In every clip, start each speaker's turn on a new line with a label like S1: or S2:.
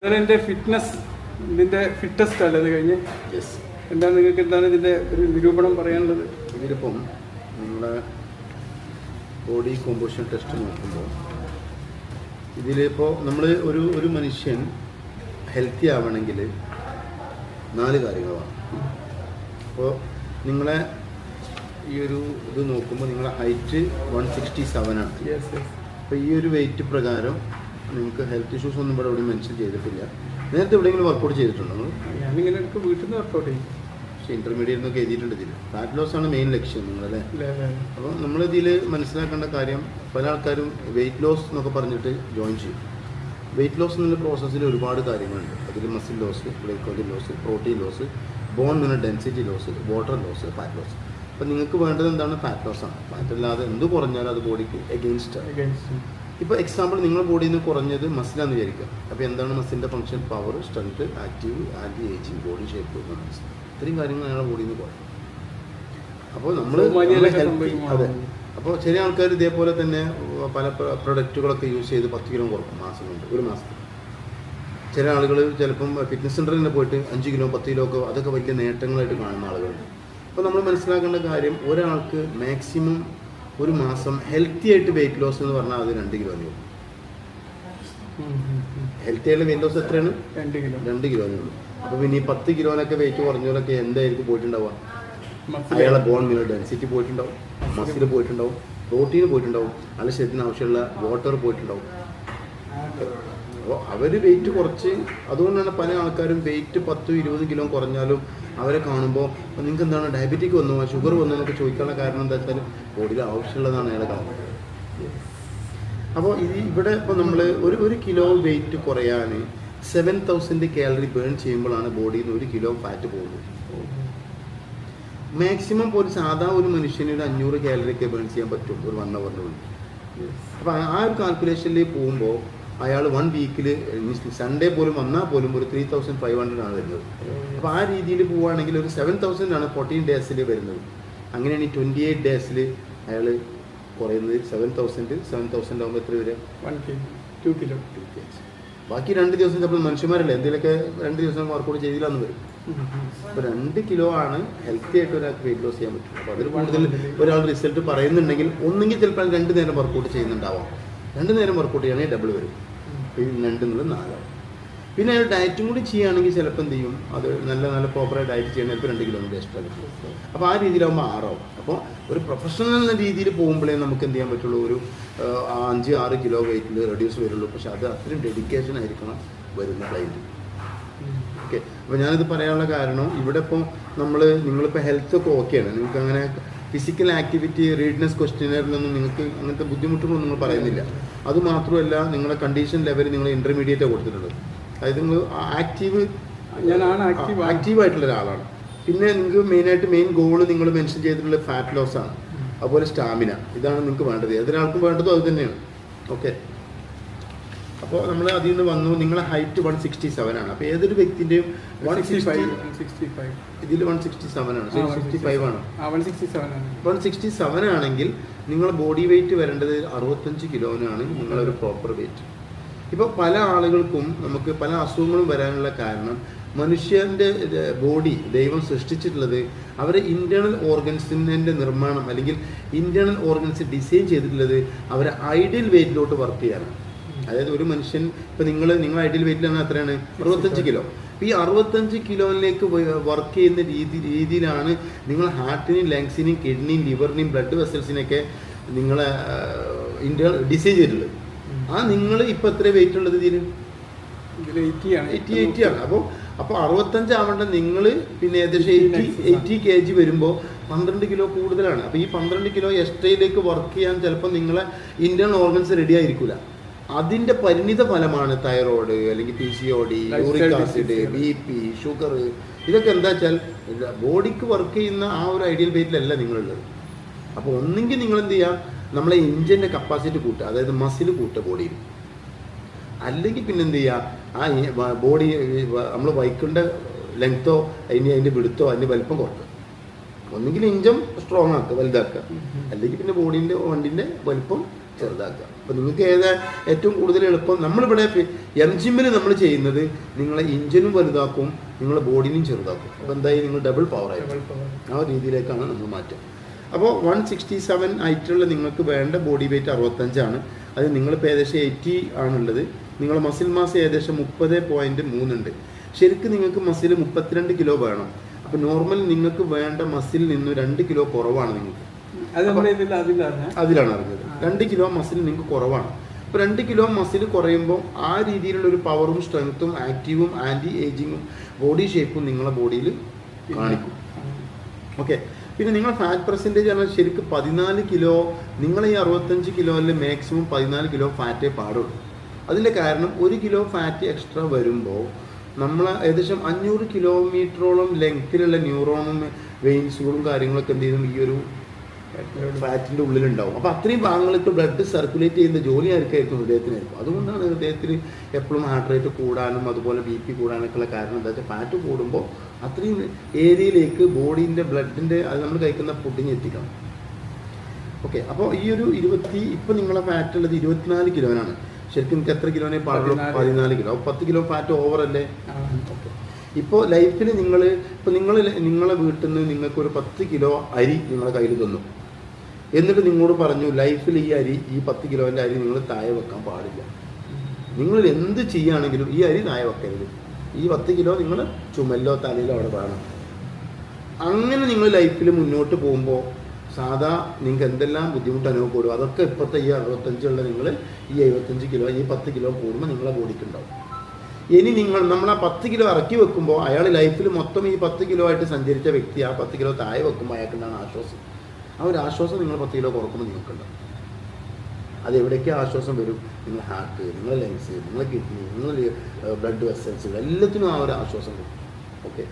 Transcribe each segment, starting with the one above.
S1: എൻ്റെ ഫിറ്റ്നസ് ഇതിൻ്റെ ഫിറ്റസ്റ്റ് അല്ലേ ഇത് കഴിഞ്ഞ്?
S2: യെസ്.
S1: എന്താണ് നിങ്ങൾക്ക് എന്താണ് ഇതിൻ്റെ ഒരു നിരൂപണം പറയാനുള്ളത്?
S2: ഇതിലിപ്പം നമ്മുടെ ബോഡി കോമ്പോസിഷൻ ടെസ്റ്റ് നോക്കുമ്പോൾ ഇതിലിപ്പോൾ നമ്മൾ ഒരു മനുഷ്യൻ ഹെൽത്തി ആവണമെങ്കിൽ 4 കാര്യങ്ങളാണ്. അപ്പോൾ നിങ്ങളെ ഈ ഒരു ഇത് നോക്കുമ്പോൾ നിങ്ങളെ ഹൈറ്റ് 167 ആണ്. അപ്പോൾ ഈ ഒരു വെയിറ്റ് പ്രകാരം നിങ്ങൾക്ക് ഹെൽത്ത് ഇഷ്യൂസ് ഒന്നും ഇവിടെ എവിടെയും മെൻഷൻ ചെയ്തിട്ടില്ല. നേരത്തെ എവിടെയെങ്കിലും വർക്കൗട്ട് ചെയ്തിട്ടുണ്ടോ നിങ്ങൾ?
S1: ഞാനിങ്ങനെ എനിക്ക് വീട്ടിൽ നിന്ന് വർക്കൗട്ട് ചെയ്യും.
S2: പക്ഷേ ഇൻ്റർമീഡിയറ്റ് എന്നൊക്കെ എഴുതിയിട്ടുണ്ട് ഇതിൽ. ഫാറ്റ് ലോസ് ആണ് മെയിൻ ലക്ഷ്യം നിങ്ങളല്ലേ? അപ്പോൾ നമ്മളിതിൽ മനസ്സിലാക്കേണ്ട കാര്യം, പല ആൾക്കാരും വെയിറ്റ് ലോസ് എന്നൊക്കെ പറഞ്ഞിട്ട് ജോയിൻ ചെയ്യും. വെയിറ്റ് ലോസ് എന്നുള്ള പ്രോസസ്സിൽ ഒരുപാട് കാര്യങ്ങളുണ്ട്. അതിൽ muscle loss, glycogen loss, protein loss, bone mineral density loss, water loss, fat loss. അപ്പോൾ നിങ്ങൾക്ക് വേണ്ടത് എന്താണ്? ഫാറ്റ് ലോസ് ആണ്. ഫാറ്റ് അല്ലാതെ എന്ത് കുറഞ്ഞാലും അത് ബോഡിക്ക് എഗെയിൻസ്റ്റ് ആണ്. ഇപ്പോൾ എക്സാമ്പിൾ നിങ്ങളുടെ ബോഡിയിൽ നിന്ന് കുറഞ്ഞത് മസിലാന്ന് വിചാരിക്കുക. അപ്പോൾ എന്താണ് മസിലിൻ്റെ function? Power, strength, active, anti ageing, body shape, ഇത്രയും കാര്യങ്ങൾ ഞങ്ങളുടെ ബോഡിയിൽ നിന്ന് കുറയും. അപ്പോൾ നമ്മൾ അതെ. അപ്പോൾ ചില ആൾക്കാർ ഇതേപോലെ തന്നെ പല പ്രൊഡക്റ്റുകളൊക്കെ യൂസ് ചെയ്ത് 10 കിലോ കുറക്കും മാസം കൊണ്ട്, ഒരു മാസത്തിൽ. ചില ആളുകൾ ചിലപ്പം ഫിറ്റ്നസ് സെൻ്ററിൽ തന്നെ പോയിട്ട് 5 കിലോ 10 കിലോ ഒക്കെ, അതൊക്കെ വലിയ നേട്ടങ്ങളായിട്ട് കാണുന്ന ആളുകളുണ്ട്. അപ്പോൾ നമ്മൾ മനസ്സിലാക്കേണ്ട കാര്യം, ഒരാൾക്ക് മാക്സിമം ഒരു മാസം ഹെൽത്തി ആയിട്ട് വെയിറ്റ് ലോസ് എന്ന് പറഞ്ഞാൽ അത് 2 കിലോനേ ഉള്ളൂ. ഹെൽത്തി ആയിട്ടുള്ള വെയിറ്റ് ലോസ് എത്രയാണ്? 2 കിലോനേ ഉള്ളൂ. അപ്പോൾ പിന്നെ ഈ 10 കിലോനൊക്കെ വെയിറ്റ് കുറഞ്ഞവരൊക്കെ എന്തായിരിക്കും പോയിട്ടുണ്ടാവുക? അയാളെ ബോൺ മിനറൽ ഡെൻസിറ്റി പോയിട്ടുണ്ടാവും, മസിൽ പോയിട്ടുണ്ടാവും, പ്രോട്ടീൻ പോയിട്ടുണ്ടാവും, അയാളുടെ ശരീരത്തിന് ആവശ്യമുള്ള വാട്ടർ പോയിട്ടുണ്ടാവും. അപ്പോൾ അവർ വെയിറ്റ് കുറച്ച്, അതുകൊണ്ടാണ് പല ആൾക്കാരും വെയിറ്റ് 10-20 കിലോ കുറഞ്ഞാലും അവരെ കാണുമ്പോൾ നിങ്ങൾക്ക് എന്താണ് ഡയബറ്റിക് വന്നോ, ഷുഗർ വന്നോ എന്നൊക്കെ ചോദിക്കാനുള്ള കാരണം എന്താ വെച്ചാൽ ബോഡിയിൽ ആവശ്യമുള്ളതാണ് അയാളെ കാണുന്നത്. അപ്പോൾ ഇവിടെ ഇപ്പോൾ നമ്മൾ ഒരു കിലോ വെയിറ്റ് കുറയാൻ 7000 കാലറി ബേൺ ചെയ്യുമ്പോഴാണ് ബോഡിയിൽ നിന്ന് 1 കിലോ ഫാറ്റ് പോകുന്നത്. മാക്സിമം ഇപ്പോൾ ഒരു സാധാ ഒരു മനുഷ്യന് ഒരു 500 കാലറിയൊക്കെ ബേൺ ചെയ്യാൻ പറ്റും ഒരു 1 അവറിനുള്ളിൽ. അപ്പോൾ ആ ഒരു കാൽക്കുലേഷനിൽ പോകുമ്പോൾ അയാൾ 1 വീക്കിൽ സൺഡേ പോലും വന്നാൽ പോലും ഒരു 3500 ആണ് വരുന്നത്. അപ്പോൾ ആ രീതിയിൽ പോവുകയാണെങ്കിൽ ഒരു 7000 ആണ് 14 ഡേയ്സിൽ വരുന്നത്. അങ്ങനെയാണ് ഈ 28 ഡേയ്സിൽ അയാൾ കുറയുന്നത്. 7000 ആകുമ്പോൾ എത്ര വരിക?
S1: 2 കിലോ.
S2: ബാക്കി 2 ദിവസം ചിലപ്പോൾ മനുഷ്യന്മാരല്ലേ എന്തെങ്കിലുമൊക്കെ 2 ദിവസം വർക്കൗട്ട് ചെയ്തില്ലാന്ന് വരും. അപ്പോൾ 2 കിലോ ആണ് ഹെൽത്തി ആയിട്ട് ഒരാൾക്ക് വെയിറ്റ് ലോസ് ചെയ്യാൻ പറ്റും. അപ്പോൾ അതിൽ കൂടുതൽ ഒരാൾ റിസൾട്ട് പറയുന്നുണ്ടെങ്കിൽ ഒന്നെങ്കിൽ ചിലപ്പോൾ 2 നേരം വർക്കൗട്ട് ചെയ്യുന്നുണ്ടാവാം. 2 നേരം വർക്കൗട്ട് ചെയ്യുകയാണെങ്കിൽ ഡബിൾ വരും. പിന്നെ 2 എന്നുള്ളത് 4 ആവും. പിന്നെ അയാൾ ഡയറ്റും കൂടി ചെയ്യുകയാണെങ്കിൽ ചിലപ്പോൾ എന്ത് ചെയ്യും, അത് നല്ല പ്രോപ്പറായി ഡയറ്റ് ചെയ്യണമെങ്കിൽ ചിലപ്പോൾ 2 കിലോമീറ്റർ എക്സ്ട്രാ കിട്ടും. അപ്പോൾ ആ രീതിയിലാകുമ്പോൾ 6 ആവും. അപ്പോൾ ഒരു പ്രൊഫഷണൽ എന്ന രീതിയിൽ പോകുമ്പോഴേ നമുക്ക് എന്ത് ചെയ്യാൻ പറ്റുള്ളൂ, ഒരു 5-6 കിലോ വെയിറ്റിൽ റെഡ്യൂസ് വരുള്ളൂ. പക്ഷെ അത് അത്രയും ഡെഡിക്കേഷൻ ആയിരിക്കണം വരുന്ന ക്ലൈൻറ്റ്. ഓക്കെ. അപ്പോൾ ഞാനിത് പറയാനുള്ള കാരണം, ഇവിടെ ഇപ്പോൾ നിങ്ങളിപ്പോൾ ഹെൽത്ത് ഒക്കെ ഓക്കെയാണ്, നിങ്ങൾക്ക് അങ്ങനെ ഫിസിക്കൽ ആക്ടിവിറ്റി റീഡ്നെസ് ക്വസ്റ്റ്യനറിലൊന്നും നിങ്ങൾക്ക് അങ്ങനത്തെ ബുദ്ധിമുട്ടുകളൊന്നും നിങ്ങൾ പറയുന്നില്ല. അതുമാത്രമല്ല നിങ്ങളുടെ കണ്ടീഷൻ ലെവൽ നിങ്ങൾ ഇൻ്റർമീഡിയറ്റ് കൊടുത്തിട്ടുള്ളത്. അതായത് നിങ്ങൾ ആക്റ്റീവായിട്ടുള്ള ഒരാളാണ്. പിന്നെ നിങ്ങൾക്ക് മെയിൻ ഗോൾ നിങ്ങൾ മെൻഷൻ ചെയ്തിട്ടുള്ള ഫാറ്റ് ലോസ് ആണ്, അതുപോലെ സ്റ്റാമിന. ഇതാണ് നിങ്ങൾക്ക് വേണ്ടത്. ഏതൊരാൾക്കും വേണ്ടതും അത് തന്നെയാണ്. ഓക്കെ. അപ്പോൾ നമ്മൾ അതിൽ നിന്ന് വന്നു, നിങ്ങളെ ഹൈറ്റ് 167 ആണ്. അപ്പോൾ ഏതൊരു വ്യക്തിൻ്റെയും
S1: 165
S2: ഇതിൽ 167 ആണ്. 65 ആണ്. 167 ആണെങ്കിൽ നിങ്ങളുടെ ബോഡി വെയിറ്റ് വരേണ്ടത് 65 കിലോനാണ് നിങ്ങളൊരു പ്രോപ്പർ വെയിറ്റ്. ഇപ്പോൾ പല ആളുകൾക്കും നമുക്ക് പല അസുഖങ്ങളും വരാനുള്ള കാരണം, മനുഷ്യൻ്റെ ബോഡി ദൈവം സൃഷ്ടിച്ചിട്ടുള്ളത് അവരെ ഇൻറ്റേർണൽ ഓർഗൻസിൻ്റെ നിർമ്മാണം അല്ലെങ്കിൽ ഇൻറ്റേർണൽ ഓർഗൻസ് ഡിസൈൻ ചെയ്തിട്ടുള്ളത് അവരെ ഐഡിയൽ വെയിറ്റിലോട്ട് വർക്ക് ചെയ്യാനാണ്. അതായത് ഒരു മനുഷ്യൻ ഇപ്പോൾ നിങ്ങൾ ഐഡിയൽ വെയിറ്റിലാണ് എത്രയാണ്? 65 കിലോ. അപ്പോൾ ഈ 65 കിലോയിലേക്ക് വർക്ക് ചെയ്യുന്ന രീതിയിലാണ് നിങ്ങൾ ഹാർട്ടിനെയും ലങ്സിനെയും കിഡ്നിയും ലിവറിനെയും ബ്ലഡ് വെസൽസിനെയൊക്കെ നിങ്ങളെ ഇന്റേണൽ ഡിസൈൻ ചെയ്തിട്ടുള്ളത്. ആ നിങ്ങൾ ഇപ്പോൾ എത്ര വെയിറ്റ് ഉള്ളത്? ഇതിൽ 80 ആണ്. അപ്പോൾ 65 ആവേണ്ട നിങ്ങൾ പിന്നെ ഏകദേശം 80 kg വരുമ്പോൾ 12 കിലോ കൂടുതലാണ്. അപ്പോൾ ഈ 12 കിലോ എക്സ്ട്രയിലേക്ക് വർക്ക് ചെയ്യാൻ ചിലപ്പോൾ നിങ്ങളെ ഇന്റേണൽ ഓർഗൻസ് റെഡി ആയിരിക്കില്ല. അതിൻ്റെ പരിണിത ഫലമാണ് തൈറോയ്ഡ് അല്ലെങ്കിൽ PCOD, uric acid, BP, sugar. ഇതൊക്കെ എന്താ വെച്ചാൽ ബോഡിക്ക് വർക്ക് ചെയ്യുന്ന ആ ഒരു ഐഡിയൽ വെയിറ്റിലല്ല നിങ്ങളുള്ളത്. അപ്പോൾ ഒന്നെങ്കിൽ നിങ്ങൾ എന്ത് ചെയ്യുക, നമ്മളെ എഞ്ചിൻ്റെ കപ്പാസിറ്റി കൂട്ടുക, അതായത് മസിൽ കൂട്ടുക ബോഡിയിൽ. അല്ലെങ്കിൽ പിന്നെ എന്ത് ചെയ്യുക, ആ ബോഡി നമ്മൾ വഹിക്കേണ്ട ലെങ്ത്തോ അതിൻ്റെ വിടുത്തോ അതിൻ്റെ വലിപ്പം കുറക്കുക. ഒന്നെങ്കിൽ ഇഞ്ചം സ്ട്രോങ് ആക്കുക, വലുതാക്കുക, അല്ലെങ്കിൽ പിന്നെ വണ്ടിൻ്റെ വലിപ്പം ചെറുതാക്കുക. അപ്പോൾ നിങ്ങൾക്ക് ഏറ്റവും കൂടുതൽ എളുപ്പം നമ്മളിവിടെ എം ജിമ്മിൽ നമ്മൾ ചെയ്യുന്നത് നിങ്ങളെ ഇഞ്ചിനും വലുതാക്കും നിങ്ങളെ ബോഡിനും ചെറുതാക്കും. അപ്പോൾ എന്തായാലും നിങ്ങൾ ഡബിൾ പവർ ആയിരിക്കും. ആ രീതിയിലേക്കാണ് നമ്മൾ മാറ്റം. അപ്പോൾ 167 ആയിട്ടുള്ള നിങ്ങൾക്ക് വേണ്ട ബോഡി വെയിറ്റ് 65ആണ്. അത് നിങ്ങളിപ്പോൾ ഏകദേശം 80 ആണുള്ളത്. നിങ്ങളുടെ മസിൽ മാസ് ഏകദേശം 30.3 ഉണ്ട്. ശരിക്കും നിങ്ങൾക്ക് മസിൽ 32 കിലോ വേണം. അപ്പോൾ നോർമൽ നിങ്ങൾക്ക് വേണ്ട മസിൽ നിന്ന് 2 കിലോ കുറവാണ് നിങ്ങൾക്ക്. അതിലാണ് അറിഞ്ഞത് 2 കിലോ മസിൽ നിങ്ങൾക്ക് കുറവാണ്. അപ്പോൾ 2 കിലോ മസിൽ കുറയുമ്പോൾ ആ രീതിയിലുള്ള ഒരു പവറും സ്ട്രെങ്ത്തും ആക്റ്റീവും ആൻറ്റി ഏജിങ്ങും ബോഡി ഷേപ്പും നിങ്ങളെ ബോഡിയിൽ കാണിക്കും. ഓക്കെ. പിന്നെ നിങ്ങൾ ഫാറ്റ് പെർസെൻറ്റേജ് പറഞ്ഞാൽ ശരിക്കും 14 കിലോ. നിങ്ങൾ ഈ 65 കിലോയിൽ മാക്സിമം 14 കിലോ ഫാറ്റേ പാടുള്ളൂ. അതിൻ്റെ കാരണം 1 കിലോ ഫാറ്റ് എക്സ്ട്രാ വരുമ്പോൾ നമ്മൾ ഏകദേശം 500 കിലോമീറ്ററോളം ലെങ്ത്തിലുള്ള ന്യൂറോണും വെയിൻസുകളും കാര്യങ്ങളൊക്കെ എന്ത് ചെയ്യും ഈ ഒരു ഫാറ്റിൻ്റെ ഉള്ളിലുണ്ടാവും. അപ്പോൾ അത്രയും ഭാഗങ്ങൾക്ക് ബ്ലഡ് സർക്കുലേറ്റ് ചെയ്യുന്ന ജോലി ആർക്കായിരിക്കും? ഹൃദയത്തിനായിരിക്കും. അതുകൊണ്ടാണ് ഹൃദയത്തിൽ എപ്പോഴും ഹാർട്ട് റേറ്റ് കൂടാനും അതുപോലെ BP കൂടാനൊക്കെ ഉള്ള കാരണം എന്താ വെച്ചാൽ ഫാറ്റ് കൂടുമ്പോൾ അത്രയും ഏരിയയിലേക്ക് ബോഡീൻ്റെ ബ്ലഡിൻ്റെ അത് നമ്മൾ കഴിക്കുന്ന ഫുഡിന് എത്തിക്കണം. ഓക്കെ. അപ്പോൾ ഈ ഒരു ഇപ്പോൾ നിങ്ങളെ ഫാറ്റ് ഉള്ളത് 24 കിലോനാണ്. ശരിക്കും നിങ്ങൾക്ക് എത്ര കിലോനെ പാടുള്ളൂ? 14 കിലോ. 10 കിലോ ഫാറ്റ് ഓവർ അല്ലേ? ഓക്കെ. ഇപ്പോൾ ലൈഫിൽ ഇപ്പോൾ നിങ്ങളെ വീട്ടിൽ നിന്ന് നിങ്ങൾക്കൊരു 10 കിലോ അരി നിങ്ങളെ കയ്യിൽ തന്നു. എന്നിട്ട് നിങ്ങളോട് പറഞ്ഞു ലൈഫിൽ ഈ 10 കിലോൻ്റെ അരി നിങ്ങൾ താഴെ വെക്കാൻ പാടില്ല. നിങ്ങൾ എന്ത് ചെയ്യുകയാണെങ്കിലും ഈ അരി താഴെ വെക്കരുത്. ഈ 10 കിലോ നിങ്ങൾ ചുമലിലോ തലയിലോ അവിടെ വേണം. അങ്ങനെ നിങ്ങൾ ലൈഫിൽ മുന്നോട്ട് പോകുമ്പോൾ സാധാ നിങ്ങൾക്ക് എന്തെല്ലാം ബുദ്ധിമുട്ട് അനുഭവപ്പെടും അതൊക്കെ ഇപ്പോഴത്തെ ഈ 65 നിങ്ങൾ ഈ 75 കിലോ ഈ 10 കിലോ കൂടുമ്പോൾ നിങ്ങളെ ബോഡിക്കുണ്ടാവും. ഇനി നമ്മൾ ആ 10 കിലോ ഇറക്കി വെക്കുമ്പോൾ അയാൾ ലൈഫിൽ മൊത്തം ഈ 10 കിലോ ആയിട്ട് സഞ്ചരിച്ച വ്യക്തി ആ 10 കിലോ താഴെ വെക്കുമ്പോൾ അയാൾക്കുണ്ടാകുന്ന ആശ്വാസം. ആ ഒരു ആശ്വാസം നിങ്ങൾ 10 കിലോ കുറക്കുമ്പോൾ നിങ്ങൾക്കുണ്ടാവും. അതെവിടേക്ക് ആശ്വാസം വരും? നിങ്ങൾ ഹാർട്ട്, നിങ്ങളെ ലങ്സ്, നിങ്ങളെ കിഡ്നി, നിങ്ങൾ ബ്ലഡ് വെസൽസ് എല്ലാത്തിനും ആ ഒരു ആശ്വാസം വരും. ഓക്കെ.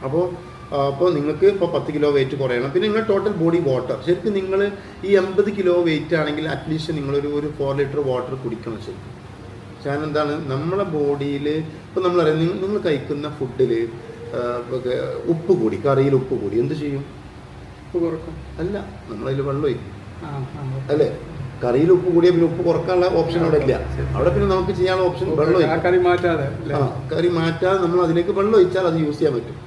S2: അപ്പോൾ നിങ്ങൾക്ക് ഇപ്പോൾ 10 കിലോ വെയിറ്റ് കുറയണം. പിന്നെ നിങ്ങൾ ടോട്ടൽ ബോഡി വാട്ടർ ശരിക്കും നിങ്ങൾ ഈ 80 കിലോ വെയിറ്റ് ആണെങ്കിൽ അറ്റ്ലീസ്റ്റ് നിങ്ങളൊരു 4 ലിറ്റർ വാട്ടർ കുടിക്കണം ശരിക്കും. കാരണം എന്താണ് നമ്മളെ ബോഡിയിൽ ഇപ്പോൾ നമ്മളറിയാം നിങ്ങൾ കഴിക്കുന്ന ഫുഡിൽ ഉപ്പ് കൂടി, കറിയിൽ ഉപ്പ് കൂടി എന്ത് ചെയ്യും? ഉപ്പ് കുറക്കും. അല്ല, നമ്മളതിൽ വെള്ളം ഒഴിക്കും അല്ലേ? കറിയിൽ ഉപ്പ് കൂടിയാൽ പിന്നെ ഉപ്പ് കുറക്കാനുള്ള ഓപ്ഷൻ അവിടെ ഇല്ല. അവിടെ പിന്നെ നമുക്ക് ചെയ്യാനുള്ള ഓപ്ഷൻ വെള്ളം ഒഴിക്കും. കറി മാറ്റാതെ നമ്മൾ അതിലേക്ക് വെള്ളം ഒഴിച്ചാൽ അത് യൂസ് ചെയ്യാൻ പറ്റും.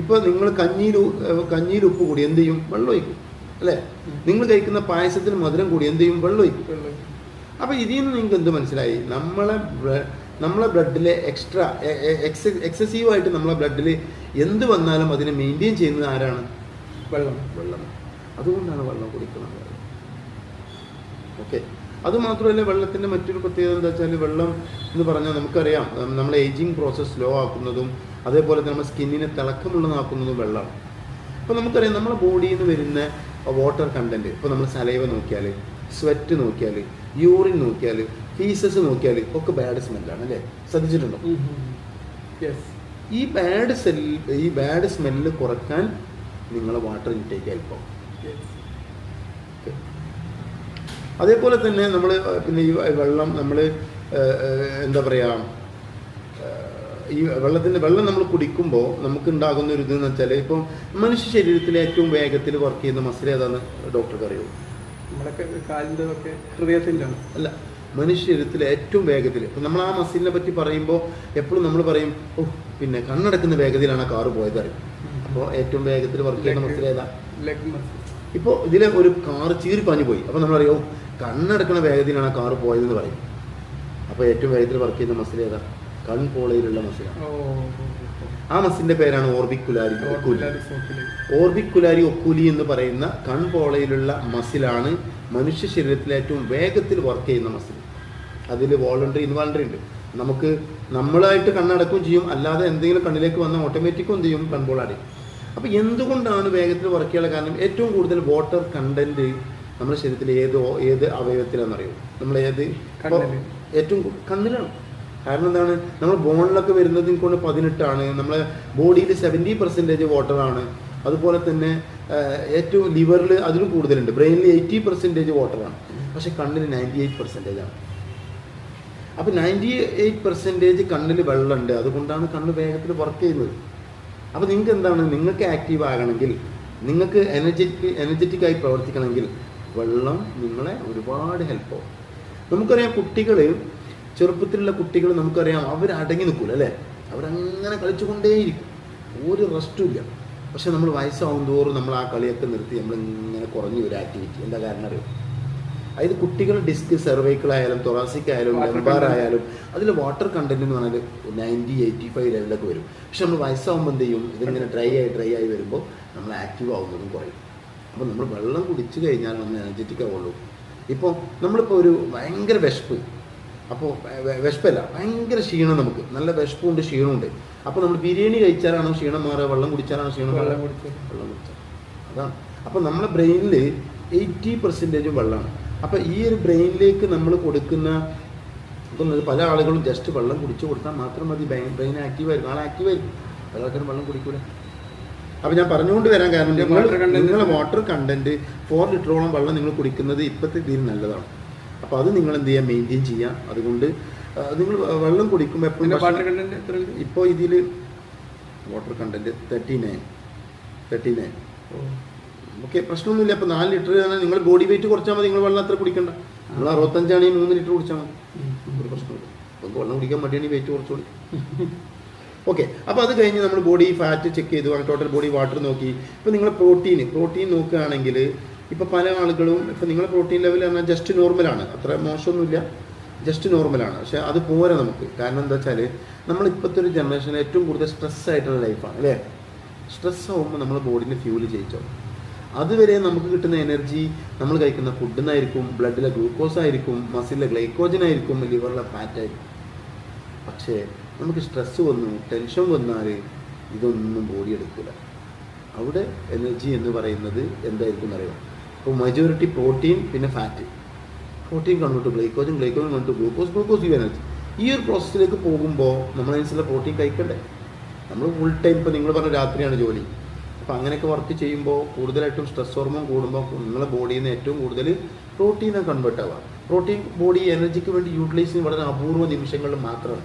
S2: ഇപ്പോൾ നിങ്ങൾ കഞ്ഞിയിൽ ഉപ്പ് കൂടി എന്ത് ചെയ്യും? വെള്ളം ഒഴിക്കും അല്ലേ? നിങ്ങൾ കഴിക്കുന്ന പായസത്തിൽ മധുരം കൂടി എന്ത് ചെയ്യും? വെള്ളം ഒഴിക്കും. അപ്പോൾ ഇതിൽ നിന്ന് നിങ്ങൾക്ക് എന്ത് മനസ്സിലായി? നമ്മളെ ബ്ലഡിലെ എക്സസീവായിട്ട് നമ്മളെ ബ്ലഡിൽ എന്ത് വന്നാലും അതിനെ മെയിൻറ്റെയിൻ ചെയ്യുന്നത് ആരാണ്? വെള്ളം. അതുകൊണ്ടാണ് വെള്ളം കുടിക്കുന്നത്. ഓക്കെ. അതുമാത്രമല്ല വെള്ളത്തിൻ്റെ മറ്റൊരു പ്രത്യേകത എന്താ വെച്ചാൽ വെള്ളം എന്ന് പറഞ്ഞാൽ നമുക്കറിയാം നമ്മളെ ഏജിങ് പ്രോസസ്സ് സ്ലോ ആക്കുന്നതും അതേപോലെ തന്നെ നമ്മുടെ സ്കിന്നിനെ തിളക്കമുള്ളതാക്കുന്നതും വെള്ളമാണ്. അപ്പോൾ നമുക്കറിയാം നമ്മുടെ ബോഡിയിൽ നിന്ന് വരുന്ന വാട്ടർ കണ്ടൻറ്റ് ഇപ്പോൾ നമ്മൾ സലൈവ നോക്കിയാൽ, സ്വെറ്റ് നോക്കിയാൽ, യൂറിൻ നോക്കിയാൽ, ഫീസസ് നോക്കിയാൽ ഒക്കെ ബാഡ് സ്മെല്ലാണ് അല്ലേ? ശ്രദ്ധിച്ചിട്ടുണ്ടോ? ഈ ബാഡ് സ്മെല്ല് കുറയ്ക്കാൻ നിങ്ങളെ വാട്ടർ ഇൻടേക്ക് ഹെൽപ്പാവും. അതേപോലെ തന്നെ നമ്മൾ പിന്നെ ഈ വെള്ളം നമ്മൾ എന്താ പറയുക ഈ വെള്ളം നമ്മൾ കുടിക്കുമ്പോൾ നമുക്കുണ്ടാകുന്ന ഒരു ഇതെന്ന് വെച്ചാൽ ഇപ്പം മനുഷ്യ ശരീരത്തിലെ ഏറ്റവും വേഗത്തിൽ വർക്ക് ചെയ്യുന്ന മസിൽ ഏതാണ് ഡോക്ടർക്ക് അറിയുമോ? അല്ല, മനുഷ്യ ശരീരത്തിലെ ഏറ്റവും വേഗത്തിൽ ഇപ്പം നമ്മൾ ആ മസിലിനെ പറ്റി പറയുമ്പോൾ എപ്പോഴും നമ്മൾ പറയും പിന്നെ കണ്ണടക്കുന്ന വേഗതയിലാണ് ആ കാറ് പോയത് അറിയും. അപ്പോൾ ഏറ്റവും വേഗത്തിൽ വർക്ക് ചെയ്യുന്ന മസിൽ ഏതാ? ഇപ്പോൾ ഇതിലെ ഒരു കാറ് ചീറിപ്പാഞ്ഞു പോയി അപ്പോൾ നമ്മളറിയോ കണ്ണടക്കുന്ന വേഗതയിലാണ് ആ കാറ് പോയതെന്ന് പറയും. അപ്പോൾ ഏറ്റവും വേഗത്തിൽ വർക്ക് ചെയ്യുന്ന മസിൽ ഏതാ? കൺപോളയിലുള്ള മസിലാണ്. ആ മസിലിൻ്റെ പേരാണ് ഓർബിക്കുലാരി ഒക്കൂലി എന്ന് പറയുന്ന കൺപോളയിലുള്ള മസിലാണ് മനുഷ്യ ശരീരത്തിലെ ഏറ്റവും വേഗത്തിൽ വർക്ക് ചെയ്യുന്ന മസിൽ. അതിൽ വോളണ്ടറി ഇൻവോളണ്ടറി ഉണ്ട്. നമുക്ക് നമ്മളായിട്ട് കണ്ണടക്കുകയും ചെയ്യും, അല്ലാതെ എന്തെങ്കിലും കണ്ണിലേക്ക് വന്നാൽ ഓട്ടോമാറ്റിക്കും എന്ത് ചെയ്യും? കൺപോളാടി. അപ്പോൾ എന്തുകൊണ്ടാണ് വേഗത്തിൽ വർക്ക് ചെയ്യാനുള്ള കാരണം? ഏറ്റവും കൂടുതൽ വാട്ടർ കണ്ടൻറ്റ് നമ്മുടെ ശരീരത്തിൽ ഏത് അവയവത്തിലാണെന്നറിയോ? നമ്മൾ ഏറ്റവും കണ്ണിലാണ്. കാരണം എന്താണ്? നമ്മൾ ബോണിലൊക്കെ വരുന്നതിനെ കൊണ്ട് 18ആണ്. നമ്മളെ ബോഡിയിൽ 70% വാട്ടറാണ്. അതുപോലെ തന്നെ ഏറ്റവും ലിവറിൽ അതിലും കൂടുതലുണ്ട്. ബ്രെയിനിൽ 80% വാട്ടറാണ്. പക്ഷെ കണ്ണിൽ 98% ആണ്. അപ്പോൾ 98% കണ്ണിൽ വെള്ളമുണ്ട്. അതുകൊണ്ടാണ് കണ്ണ് വേഗത്തിൽ വർക്ക് ചെയ്യുന്നത്. അപ്പോൾ നിങ്ങൾക്ക് എന്താണ്? നിങ്ങൾക്ക് ആക്റ്റീവ് ആകണമെങ്കിൽ, നിങ്ങൾക്ക് എനർജറ്റിക്കായി പ്രവർത്തിക്കണമെങ്കിൽ വെള്ളം നിങ്ങളെ ഒരുപാട് ഹെൽപ്പ് ആവും. നമുക്കറിയാം കുട്ടികൾ, ചെറുപ്പത്തിലുള്ള കുട്ടികൾ നമുക്കറിയാം അവർ അടങ്ങി നിൽക്കില്ല അല്ലേ, അവരങ്ങനെ കളിച്ചുകൊണ്ടേയിരിക്കും, ഒരു റെസ്റ്റും ഇല്ല. പക്ഷെ നമ്മൾ വയസ്സാവും തോറും നമ്മൾ ആ കളിയൊക്കെ നിർത്തി നമ്മളിങ്ങനെ കുറഞ്ഞു ഒരു ആക്ടിവിറ്റി. എന്താ കാരണം അറിയാം? അതായത് കുട്ടികൾ ഡിസ്ക്, സെർവൈക്കിളായാലും തൊറാസിക് ആയാലും ലംബാർ ആയാലും അതിൽ വാട്ടർ കണ്ടന്റ് എന്ന് പറഞ്ഞാൽ 90-85 ലെവലൊക്കെ വരും. പക്ഷെ നമ്മൾ വയസ്സാവുമ്പോൾ എന്ത് ചെയ്യും? ഇതിങ്ങനെ ഡ്രൈ ആയി വരുമ്പോൾ നമ്മൾ ആക്റ്റീവ് ആവുന്നതും കുറയും. അപ്പോൾ നമ്മൾ വെള്ളം കുടിച്ചു കഴിഞ്ഞാൽ നമ്മൾ എനർജറ്റിക് ആവുള്ളൂ. ഇപ്പോൾ നമ്മളിപ്പോൾ ഒരു ഭയങ്കര വിശപ്പ്, അപ്പോൾ വിശപ്പല്ല, ഭയങ്കര ക്ഷീണം, നമുക്ക് നല്ല വിശപ്പുണ്ട് ക്ഷീണമുണ്ട്. അപ്പോൾ നമ്മൾ ബിരിയാണി കഴിച്ചാലാണോ ക്ഷീണം മാറുക, വെള്ളം കുടിച്ചാലാണോ ക്ഷീണം മാറുക? വെള്ളം കുടിച്ചാൽ. അതാണ്. അപ്പോൾ നമ്മുടെ ബ്രെയിനിൽ 80% വെള്ളമാണ്. അപ്പോൾ ഈ ഒരു ബ്രെയിനിലേക്ക് നമ്മൾ കൊടുക്കുന്ന ഇപ്പം പല ആളുകളും ജസ്റ്റ് വെള്ളം കുടിച്ചു കൊടുത്താൽ മാത്രം മതി ബ്രെയിൻ ആക്റ്റീവായിരിക്കും, ആൾ ആക്റ്റീവായിരിക്കും. പല ആൾക്കാരും വെള്ളം കുടിക്കൂല. അപ്പോൾ ഞാൻ പറഞ്ഞുകൊണ്ട് വരാൻ കാരണം നിങ്ങളുടെ വാട്ടർ കണ്ടന്റ് 4 ലിറ്ററോളം വെള്ളം നിങ്ങൾ കുടിക്കുന്നത് ഇപ്പോഴത്തെ ഇതിൽ നല്ലതാണ്. അപ്പോൾ അത് നിങ്ങൾ എന്ത് ചെയ്യുക, മെയിൻറ്റെയിൻ ചെയ്യുക. അതുകൊണ്ട് നിങ്ങൾ വെള്ളം കുടിക്കുമ്പോൾ എപ്പോഴും ഇപ്പോൾ ഇതിൽ വാട്ടർ കണ്ടന്റ് 39. ഓക്കെ, പ്രശ്നമൊന്നുമില്ല. അപ്പോൾ 4 ലിറ്റർ നിങ്ങൾ ബോഡി വെയിറ്റ് കുറച്ചാൽ മതി, നിങ്ങൾ വെള്ളം അത്ര കുടിക്കണ്ട. നിങ്ങൾ 65 3 ലിറ്റർ കുടിച്ചാൽ മതി, ഒരു പ്രശ്നമില്ല. അപ്പോൾ വെള്ളം കുടിക്കാൻ മടിയാണെങ്കിൽ വെയിറ്റ് കുറച്ചുകൂടി. ഓക്കെ, അപ്പോൾ അത് കഴിഞ്ഞ് നമ്മൾ ബോഡി ഫാറ്റ് ചെക്ക് ചെയ്തു, ടോട്ടൽ ബോഡി വാട്ടർ നോക്കി. ഇപ്പോൾ നിങ്ങൾ പ്രോട്ടീൻ നോക്കുകയാണെങ്കിൽ ഇപ്പോൾ പല ആളുകളും ഇപ്പോൾ നിങ്ങളുടെ പ്രോട്ടീൻ ലെവൽ പറഞ്ഞാൽ ജസ്റ്റ് നോർമലാണ്, അത്ര മോശമൊന്നുമില്ല, ജസ്റ്റ് നോർമലാണ്. പക്ഷേ അത് പോരാ നമുക്ക്. കാരണം എന്താ വെച്ചാൽ നമ്മളിപ്പോഴത്തെ ഒരു ജനറേഷനിൽ ഏറ്റവും കൂടുതൽ സ്ട്രെസ്സായിട്ടുള്ള ലൈഫാണ് അല്ലേ. സ്ട്രെസ് ആകുമ്പോൾ നമ്മൾ ബോഡീനെ ഫ്യൂല് ചെയ്യിച്ചോ. അതുവരെ നമുക്ക് കിട്ടുന്ന എനർജി നമ്മൾ കഴിക്കുന്ന ഫുഡിൽ നിന്നായിരിക്കും, ബ്ലഡിലെ ഗ്ലൂക്കോസ് ആയിരിക്കും, മസിലിലെ ഗ്ലൈക്കോജൻ ആയിരിക്കും, ലിവറിലെ ഫാറ്റ് ആയിരിക്കും. പക്ഷേ നമുക്ക് സ്ട്രെസ്സ് വന്നു, ടെൻഷൻ വന്നാൽ ഇതൊന്നും ബോഡി എടുക്കില്ല. അവിടെ എനർജി എന്ന് പറയുന്നത് എന്തായിരിക്കും എന്നറിയാം. ഇപ്പോൾ മജോറിറ്റി പ്രോട്ടീൻ, പിന്നെ fat. Protein convert glycogen, glycogen convert glucose you energy. ഈ ഒരു പ്രോസസ്സിലേക്ക് പോകുമ്പോൾ നമ്മളനുസരിച്ചുള്ള പ്രോട്ടീൻ കഴിക്കണ്ടേ. നമ്മൾ ഫുൾ ടൈം ഇപ്പോൾ നിങ്ങൾ പറഞ്ഞ രാത്രിയാണ് ജോലി, അപ്പോൾ അങ്ങനെയൊക്കെ വർക്ക് ചെയ്യുമ്പോൾ കൂടുതലായിട്ടും സ്ട്രെസ് ഹോർമോൺ കൂടുമ്പോൾ നിങ്ങളുടെ ബോഡിയിൽ നിന്ന് ഏറ്റവും കൂടുതൽ പ്രോട്ടീനെ കൺവേർട്ട് ആവുക. പ്രോട്ടീൻ ബോഡി എനർജിക്ക് വേണ്ടി യൂട്ടിലൈസ് ചെയ്യുന്ന വളരെ അപൂർവ നിമിഷങ്ങളിൽ മാത്രമാണ്.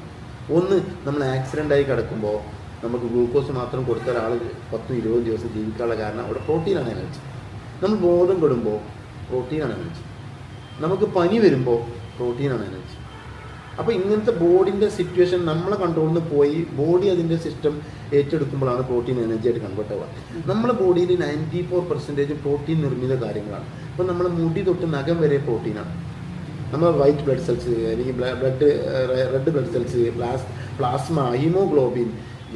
S2: ഒന്ന്, നമ്മൾ ആക്സിഡൻ്റായി കിടക്കുമ്പോൾ നമുക്ക് ഗ്ലൂക്കോസ് മാത്രം കൊടുത്താൽ ആൾ 10-20 ദിവസം ജീവിക്കാനുള്ള കാരണം അവിടെ പ്രോട്ടീനാണ് എനർജി. നമ്മൾ ബോധം കെടുമ്പോൾ പ്രോട്ടീനാണ് എനർജി. നമുക്ക് പനി വരുമ്പോൾ പ്രോട്ടീനാണ് എനർജി. അപ്പോൾ ഇങ്ങനത്തെ ബോഡിൻ്റെ സിറ്റുവേഷൻ നമ്മളെ കൺട്രോളിൽ നിന്ന് പോയി ബോഡി അതിൻ്റെ സിസ്റ്റം ഏറ്റെടുക്കുമ്പോഴാണ് പ്രോട്ടീൻ എനർജി ആയിട്ട് കൺവേർട്ട് ആവുക. നമ്മുടെ ബോഡിയിൽ 94% പ്രോട്ടീൻ നിർമ്മിത കാര്യങ്ങളാണ്. അപ്പോൾ നമ്മുടെ മുടി തൊട്ട് നഖം വരെ പ്രോട്ടീനാണ്. നമ്മൾ വൈറ്റ് ബ്ലഡ് സെൽസ്, അല്ലെങ്കിൽ red blood cells, plasma, haemoglobin,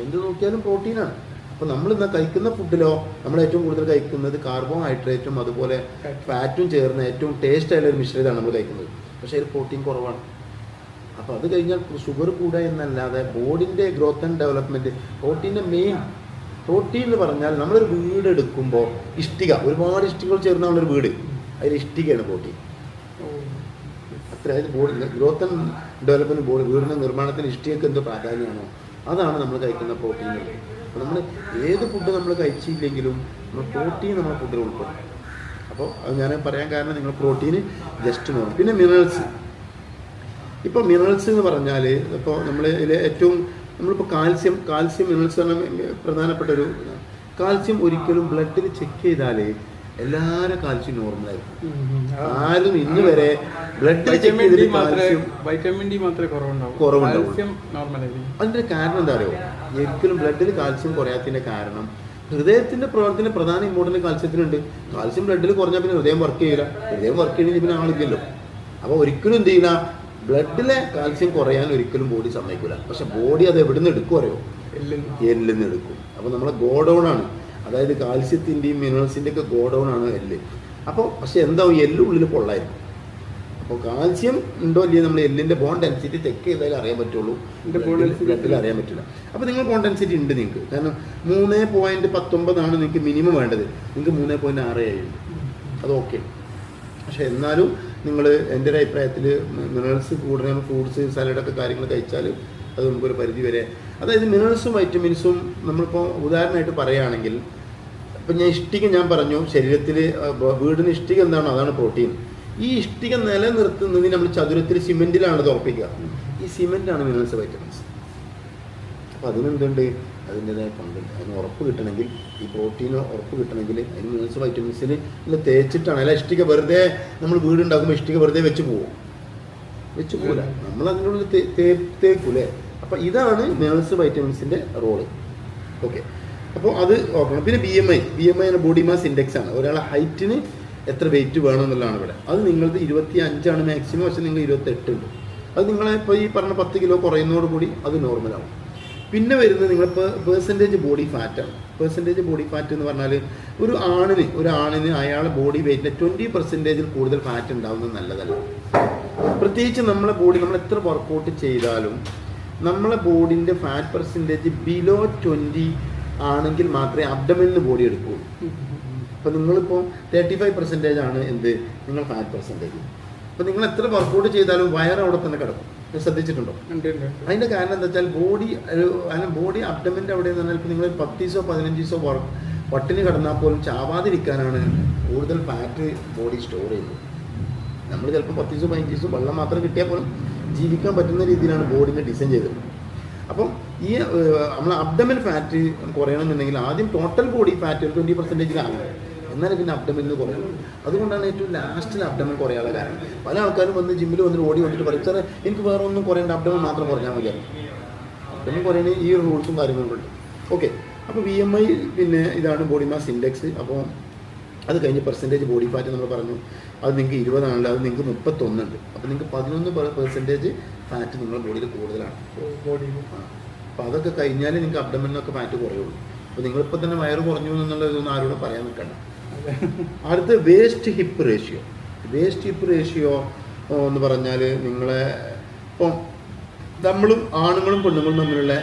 S2: എന്ത് നോക്കിയാലും പ്രോട്ടീനാണ്. അപ്പോൾ നമ്മൾ ഇന്ന് കഴിക്കുന്ന ഫുഡിലോ നമ്മൾ ഏറ്റവും കൂടുതൽ കഴിക്കുന്നത് കാർബോഹൈഡ്രേറ്റും അതുപോലെ ഫാറ്റും ചേർന്ന ഏറ്റവും ടേസ്റ്റ് ആയുള്ള ഒരു മിശ്രിതമാണ് നമ്മൾ കഴിക്കുന്നത്. പക്ഷേ അതിൽ പ്രോട്ടീൻ കുറവാണ്. അപ്പോൾ അത് കഴിഞ്ഞാൽ ഷുഗർ കൂടുക എന്നല്ലാതെ ബോഡിൻ്റെ ഗ്രോത്ത് ആൻഡ് ഡെവലപ്മെൻറ്റ് പ്രോട്ടീൻ്റെ മെയിൻ. പ്രോട്ടീൻ എന്ന് പറഞ്ഞാൽ നമ്മളൊരു വീട് എടുക്കുമ്പോൾ ഇഷ്ടിക, ഒരുപാട് ഇഷ്ടികകൾ ചേർന്നുള്ളൊരു വീട്, അതിൽ ഇഷ്ടികയാണ് പ്രോട്ടീൻ. അതായത് ബോഡി ഗ്രോത്ത് ആൻഡ് ഡെവലപ്മെൻറ്റ് വീടിൻ്റെ നിർമ്മാണത്തിന് ഇഷ്ടികൾക്ക് എന്തോ പ്രാധാന്യമാണോ അതാണ് നമ്മൾ കഴിക്കുന്ന പ്രോട്ടീനുകൾ. അപ്പോൾ നമ്മൾ ഏത് ഫുഡ് നമ്മൾ കഴിച്ചില്ലെങ്കിലും നമ്മൾ പ്രോട്ടീൻ നമ്മുടെ ഫുഡിൽ ഉൾപ്പെടും. അപ്പോൾ അത് ഞാൻ പറയാൻ കാരണം നിങ്ങൾ പ്രോട്ടീന് ജസ്റ്റ് നോക്കും. പിന്നെ മിനറൽസ്. ഇപ്പോൾ മിനറൽസ് എന്ന് പറഞ്ഞാൽ ഇപ്പോൾ നമ്മൾ ഇതിൽ ഏറ്റവും നമ്മളിപ്പോൾ കാൽസ്യം മിനറൽസ് പറഞ്ഞാൽ പ്രധാനപ്പെട്ട ഒരു കാൽസ്യം ഒരിക്കലും ബ്ലഡിൽ ചെക്ക് ചെയ്താൽ എല്ലാവരും കാൽസ്യം നോർമലായിരിക്കും. ആരും ഇന്ന് വരെ ബ്ലഡ്
S1: വൈറ്റമിൻ ഡി മാത്രമേ
S2: കുറവുണ്ടാവും. അതിൻ്റെ കാരണം എന്താ അറിയോ? ഒരിക്കലും ബ്ലഡിൽ കാൽസ്യം കുറയാത്തതിൻ്റെ കാരണം ഹൃദയത്തിൻ്റെ പ്രവർത്തന പ്രധാന ഇമ്പോർട്ടൻ്റ് കാൽസ്യത്തിനുണ്ട്. കാൽസ്യം ബ്ലഡിൽ കുറഞ്ഞാൽ പിന്നെ ഹൃദയം വർക്ക് ചെയ്യില്ല. ഹൃദയം വർക്ക് ചെയ്യണമെങ്കിൽ പിന്നെ ആളില്ലല്ലോ. അപ്പോൾ ഒരിക്കലും എന്ത് ചെയ്യില്ല, ബ്ലഡിലെ കാൽസ്യം കുറയാൻ ഒരിക്കലും ബോഡി സമ്മതിക്കില്ല. പക്ഷെ ബോഡി അത് എവിടെ നിന്ന് എടുക്കും അറിയോ? എല്ലിൽ നിന്ന് എടുക്കും. അപ്പോൾ നമ്മളെ ഗോഡൗണാണ്, അതായത് കാൽസ്യത്തിൻ്റെയും മിനറൽസിൻ്റെയൊക്കെ ഗോഡൗണാണ് എല്ല്. അപ്പോൾ പക്ഷെ എന്താവും, എല്ലുള്ളിൽ പൊള്ളായിരിക്കും. അപ്പോൾ കാൽസ്യം ഉണ്ടോ ഇല്ലയോ നമ്മൾ എല്ലിൻ്റെ ബോൺ ഡെൻസിറ്റി ചെക്ക് ചെയ്താലേ അറിയാൻ പറ്റുള്ളൂ, ബ്ലഡിൽ അറിയാൻ പറ്റില്ല. അപ്പോൾ നിങ്ങൾ ബോൺ ഡെൻസിറ്റി ഉണ്ട് നിങ്ങൾക്ക്. കാരണം 3.19 നിങ്ങൾക്ക് മിനിമം വേണ്ടത്, നിങ്ങൾക്ക് 3.67 ഉണ്ട്. അത് ഓക്കെ. പക്ഷെ എന്നാലും നിങ്ങൾ എൻ്റെ ഒരു അഭിപ്രായത്തിൽ മിനറൽസ് കൂടുതൽ ഫ്രൂട്ട്സ് സാലഡൊക്കെ കാര്യങ്ങൾ കഴിച്ചാൽ അത് നമുക്കൊരു പരിധി വരെ, അതായത് മിനറൽസും വൈറ്റമിൻസും നമ്മളിപ്പോൾ ഉദാഹരണമായിട്ട് പറയുകയാണെങ്കിൽ ഇപ്പം ഞാൻ പറഞ്ഞു ശരീരത്തിൽ വീടിന് ഇഷ്ടിക എന്താണോ അതാണ് പ്രോട്ടീൻ. ഈ ഇഷ്ടിക നിലനിർത്തുന്നതിന് നമ്മൾ ചതുരത്തിൽ സിമെൻറ്റിലാണ് ഇത് ഉറപ്പിക്കുക. ഈ സിമെൻറ്റാണ് മിനറൽസ് വൈറ്റമിൻസ്. അപ്പോൾ അതിനെന്തുണ്ട്, അതിൻ്റെതായ പങ്കുണ്ട്. അതിന് ഉറപ്പ് കിട്ടണമെങ്കിൽ, ഈ പ്രോട്ടീന് ഉറപ്പ് കിട്ടണമെങ്കിൽ അതിന് മിനറൽസ് വൈറ്റമിൻസിൽ ഇല്ല തേച്ചിട്ടാണ്. അല്ല ഇഷ്ടിക വെറുതെ നമ്മൾ വീടുണ്ടാക്കുമ്പോൾ ഇഷ്ടിക വെറുതെ വെച്ച് പോകും. വെച്ച് പോല നമ്മൾ അതിനുള്ളിൽ തേക്കൂലേ. അപ്പോൾ ഇതാണ് നേഴ്സ് വൈറ്റമിൻസിൻ്റെ റോള്. ഓക്കെ, അപ്പോൾ അത് ഓർക്കണം. പിന്നെ BMI ബോഡി മാസ് ഇൻഡെക്സ് ആണ്. ഒരാളെ ഹൈറ്റിന് എത്ര വെയിറ്റ് വേണം എന്നുള്ളതാണ് ഇവിടെ. അത് നിങ്ങളത് 25 മാക്സിമം, പക്ഷേ നിങ്ങൾ 28 ഉണ്ട്. അത് നിങ്ങളെ ഇപ്പോൾ ഈ പറഞ്ഞ 10 കിലോ കുറയുന്നതോട് കൂടി അത് നോർമലാവും. പിന്നെ വരുന്നത് നിങ്ങളിപ്പോൾ പെർസെൻറ്റേജ് ബോഡി ഫാറ്റാണ്. പെർസെൻറ്റേജ് ബോഡി ഫാറ്റ് എന്ന് പറഞ്ഞാൽ ഒരു ആണിന് അയാളെ ബോഡി വെയിറ്റിൻ്റെ 20% കൂടുതൽ ഫാറ്റ് ഉണ്ടാവുന്നത് നല്ലതല്ല. പ്രത്യേകിച്ച് നമ്മളെ ബോഡി നമ്മൾ എത്ര വർക്കൗട്ട് ചെയ്താലും നമ്മളെ ബോഡിൻ്റെ ഫാറ്റ് പെർസെൻറ്റേജ് ബിലോ 20 ആണെങ്കിൽ മാത്രമേ അബ്ഡമനിൽ ബോഡി എടുക്കുകയുള്ളൂ. അപ്പോൾ നിങ്ങളിപ്പോൾ 35% ആണ് എന്ത് നിങ്ങൾ ഫാറ്റ് പെർസെൻറ്റേജ്. അപ്പോൾ നിങ്ങൾ എത്ര വർക്കൗട്ട് ചെയ്താലും വയർ അവിടെ തന്നെ കിടക്കും. ശ്രദ്ധിച്ചിട്ടുണ്ടോ? അതിൻ്റെ കാരണം എന്താ വെച്ചാൽ ബോഡി അബ്ഡമൻ്റെ അവിടെ എന്ന് പറഞ്ഞാൽ ഇപ്പോൾ നിങ്ങൾ 10 ദിവസമോ 15 ദിവസമോ പട്ടിണി കിടന്നാൽ പോലും ചാവാതിരിക്കാനാണ് കൂടുതൽ ഫാറ്റ് ബോഡി സ്റ്റോർ ചെയ്യുന്നത്. നമ്മൾ ചിലപ്പോൾ 10 ദിവസമോ 15 ദിവസമോ വെള്ളം മാത്രം കിട്ടിയാൽ പോലും ജീവിക്കാൻ പറ്റുന്ന രീതിയിലാണ് ബോഡിനെ ഡിസൈൻ ചെയ്തത്. അപ്പം ഈ നമ്മൾ അബ്ഡമൻ ഫാറ്റ് കുറയണമെന്നുണ്ടെങ്കിൽ ആദ്യം ടോട്ടൽ ബോഡി ഫാറ്റ് 20% ആകണം, എന്നാലും പിന്നെ അബ്ഡമനിൽ കുറയണം. അതുകൊണ്ടാണ് ഏറ്റവും ലാസ്റ്റിൽ അബ്ഡമൻ കുറയാനുള്ള കാരണം. പല ആൾക്കാരും വന്ന് ജിമ്മിൽ വന്നിട്ട് വന്നിട്ട് പറയും, സാറേ എനിക്ക് വേറെ ഒന്നും കുറയേണ്ട, അബ്ഡമൻ മാത്രം കുറഞ്ഞാൽ മതിയാണ്. അബ്ഡമൻ കുറയണ ഈ റൂൾസും കാര്യങ്ങളുണ്ട്. ഓക്കെ, അപ്പോൾ BMI പിന്നെ ഇതാണ് ബോഡി മാസ് ഇൻഡെക്സ്. അപ്പോൾ അത് കഴിഞ്ഞ് പെർസെൻറ്റേജ് ബോഡി ഫാറ്റ് നമ്മൾ പറഞ്ഞു, അത് നിങ്ങൾക്ക് 20 ആണല്ലോ, അത് നിങ്ങൾക്ക് 31 ഉണ്ട്. അപ്പോൾ നിങ്ങൾക്ക് 11% ഫാറ്റ് നിങ്ങളുടെ ബോഡിയിൽ കൂടുതലാണ്. അപ്പോൾ അതൊക്കെ കഴിഞ്ഞാൽ നിങ്ങൾക്ക് അബ്ഡമനിലൊക്കെ ഫാറ്റ് കുറയുള്ളൂ. അപ്പോൾ നിങ്ങളിപ്പോൾ തന്നെ വയറ് കുറഞ്ഞു എന്നുള്ളതൊന്നും ആരോടും പറയാൻ നിൽക്കണ്ട. അടുത്ത് വേസ്റ്റ് ഹിപ്പ് റേഷ്യോ എന്ന് പറഞ്ഞാൽ നിങ്ങളെ ഇപ്പം നമ്മളും ആണുങ്ങളും പെണ്ണുങ്ങളും തമ്മിലുള്ള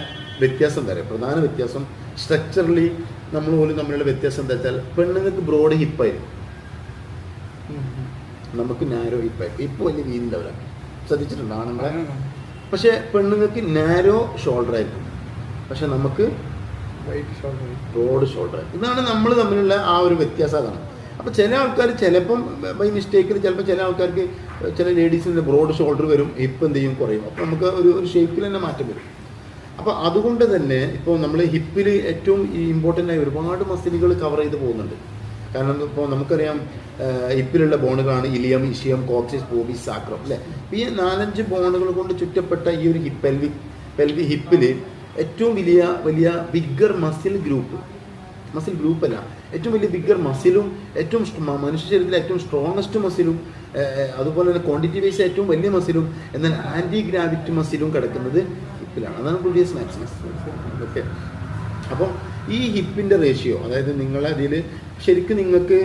S2: വ്യത്യാസം തരാം. പ്രധാന വ്യത്യാസം സ്ട്രക്ചറലി നമ്മൾ പോലും തമ്മിലുള്ള വ്യത്യാസം എന്താ വെച്ചാൽ പെണ്ണുങ്ങൾക്ക് ബ്രോഡ് ഹിപ്പായിരിക്കും, നമുക്ക് നാരോ ഹിപ്പായിരിക്കും. ഇപ്പോൾ വലിയ വീതി ഉണ്ടാവില്ല, ശ്രദ്ധിച്ചിട്ടുണ്ട് ആണുങ്ങളെ. പക്ഷേ പെണ്ണുങ്ങൾക്ക് നാരോ ഷോൾഡർ ആയിരിക്കും, പക്ഷെ നമുക്ക് ബ്രോഡ് ഷോൾഡർ. ഇതാണ് നമ്മൾ തമ്മിലുള്ള ആ ഒരു വ്യത്യാസം. അതാണ്. അപ്പോൾ ചില ആൾക്കാർ ചിലപ്പം ബൈ മിസ്റ്റേക്കിൽ ചിലപ്പോൾ ചില ആൾക്കാർക്ക് ചില ലേഡീസിൻ്റെ ബ്രോഡ് ഷോൾഡർ വരും, ഹിപ്പ് എന്ത് ചെയ്യും കുറയും. അപ്പോൾ നമുക്ക് ഒരു ഷേപ്പിൽ തന്നെ മാറ്റം വരും. അപ്പോൾ അതുകൊണ്ട് തന്നെ ഇപ്പോൾ നമ്മൾ ഹിപ്പിൽ ഏറ്റവും ഇമ്പോർട്ടൻ്റ് ആയ ഒരുപാട് മസിലുകൾ കവർ ചെയ്ത് പോകുന്നുണ്ട്. കാരണം ഇപ്പോൾ നമുക്കറിയാം ഹിപ്പിലുള്ള ബോണുകളാണ് ഇലിയം, ഇഷിയം, കോക്സിസ്, പൂബിസ്, സാക്രം അല്ലേ. ഈ 4-5 ബോണുകൾ കൊണ്ട് ചുറ്റപ്പെട്ട ഈ ഒരു പെൽവിക് ഹിപ്പിൽ ഏറ്റവും വലിയ ബിഗ്ഗർ മസിൽ ഗ്രൂപ്പ് അല്ല, ഏറ്റവും വലിയ ബിഗ്ഗർ മസിലും ഏറ്റവും മനുഷ്യ ശരീരത്തിലെ ഏറ്റവും സ്ട്രോങ്ങസ്റ്റ് മസിലും അതുപോലെ തന്നെ ക്വാണ്ടിറ്റി വൈസ് ഏറ്റവും വലിയ മസിലും എന്നാൽ ആൻറ്റി ഗ്രാവിറ്റി മസിലും കിടക്കുന്നത് ഹിപ്പിലാണ്. അതാണ് ഗ്ലൂട്ടിയസ് മാക്സിമസ്. ഓക്കെ, അപ്പോൾ ഈ ഹിപ്പിൻ്റെ റേഷ്യോ, അതായത് നിങ്ങളതിൽ ശരിക്കും നിങ്ങൾക്ക്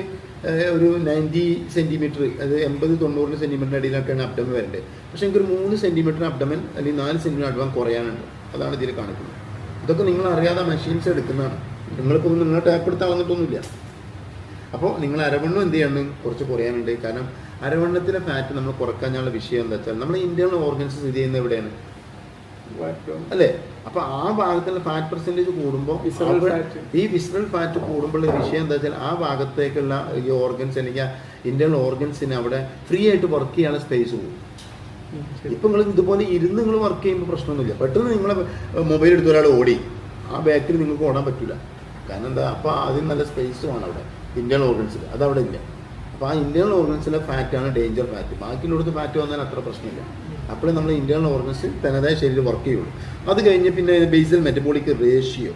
S2: ഒരു 90 സെൻറ്റിമീറ്റർ, അത് 80-90 സെൻറ്റിമീറ്ററിൻ്റെ ഇടയിലൊക്കെയാണ് അബ്ഡമൻ വരേണ്ടത്. പക്ഷേ എനിക്കൊരു 3 സെൻറ്റിമീറ്റർ അബ്ഡമൻ അല്ലെങ്കിൽ 4 സെൻറ്റിമീറ്റർ അബ്ഡമൻ കുറയാനുണ്ട്. അതാണ് ഇതിൽ കാണിക്കുന്നത്. ഇതൊക്കെ നിങ്ങൾ അറിയാതെ മെഷീൻസ് എടുക്കുന്നതാണ്. നിങ്ങളിപ്പോൾ നിങ്ങൾ ടാപ്പ് എടുത്ത് അളന്നിട്ടൊന്നുമില്ല. അപ്പോൾ നിങ്ങൾ അരവണ്ണം എന്ത് ചെയ്യണം, കുറച്ച് കുറയാനുണ്ട്. കാരണം അരവണ്ണത്തിലെ ഫാറ്റ് നമ്മൾ കുറക്കാനുള്ള വിഷയം എന്താ വെച്ചാൽ നമ്മൾ ഇന്റേണൽ ഓർഗൻസ് സ്ഥിതി ചെയ്യുന്നത് എവിടെയാണ് അല്ലേ. അപ്പോൾ ആ ഭാഗത്തുള്ള ഫാറ്റ് പെർസെൻറ്റേജ് കൂടുമ്പോൾ ഈ വിസറൽ ഫാറ്റ് കൂടുമ്പോഴുള്ള വിഷയം എന്താ വെച്ചാൽ ആ ഭാഗത്തേക്കുള്ള ഈ ഓർഗൻസ് അല്ലെങ്കിൽ ഇന്റേണൽ ഓർഗൻസിന് അവിടെ ഫ്രീ ആയിട്ട് വർക്ക് ചെയ്യാനുള്ള സ്പേസ് പോകും. ഇപ്പം നിങ്ങൾ ഇതുപോലെ ഇരുന്ന് നിങ്ങൾ വർക്ക് ചെയ്യുമ്പോൾ പ്രശ്നമൊന്നുമില്ല. പെട്ടെന്ന് നിങ്ങളെ മൊബൈൽ എടുത്ത് ഒരാൾ ഓടി, ആ ബാക്കിൽ നിങ്ങൾക്ക് ഓടാൻ പറ്റില്ല. കാരണം എന്താ, അപ്പോൾ അതിന് നല്ല സ്പേസുമാണ് അവിടെ ഇന്റേണൽ ഓർഗൻസിൽ, അതവിടെ ഇല്ല. അപ്പോൾ ആ ഇന്റേണൽ ഓർഗൻസിലെ ഫാറ്റാണ് ഡേഞ്ചർ ഫാറ്റ്. ബാക്കിയുള്ളടത്ത് ഫാറ്റ് വന്നാൽ അത്ര പ്രശ്നമില്ല. അപ്പോഴേ നമ്മൾ ഇന്റേണൽ ഓർഗൻസ് തനതായ ശരീരം വർക്ക് ചെയ്യുള്ളൂ. അത് കഴിഞ്ഞ് പിന്നെ ബേസൽ മെറ്റബോളിക് റേഷ്യോ.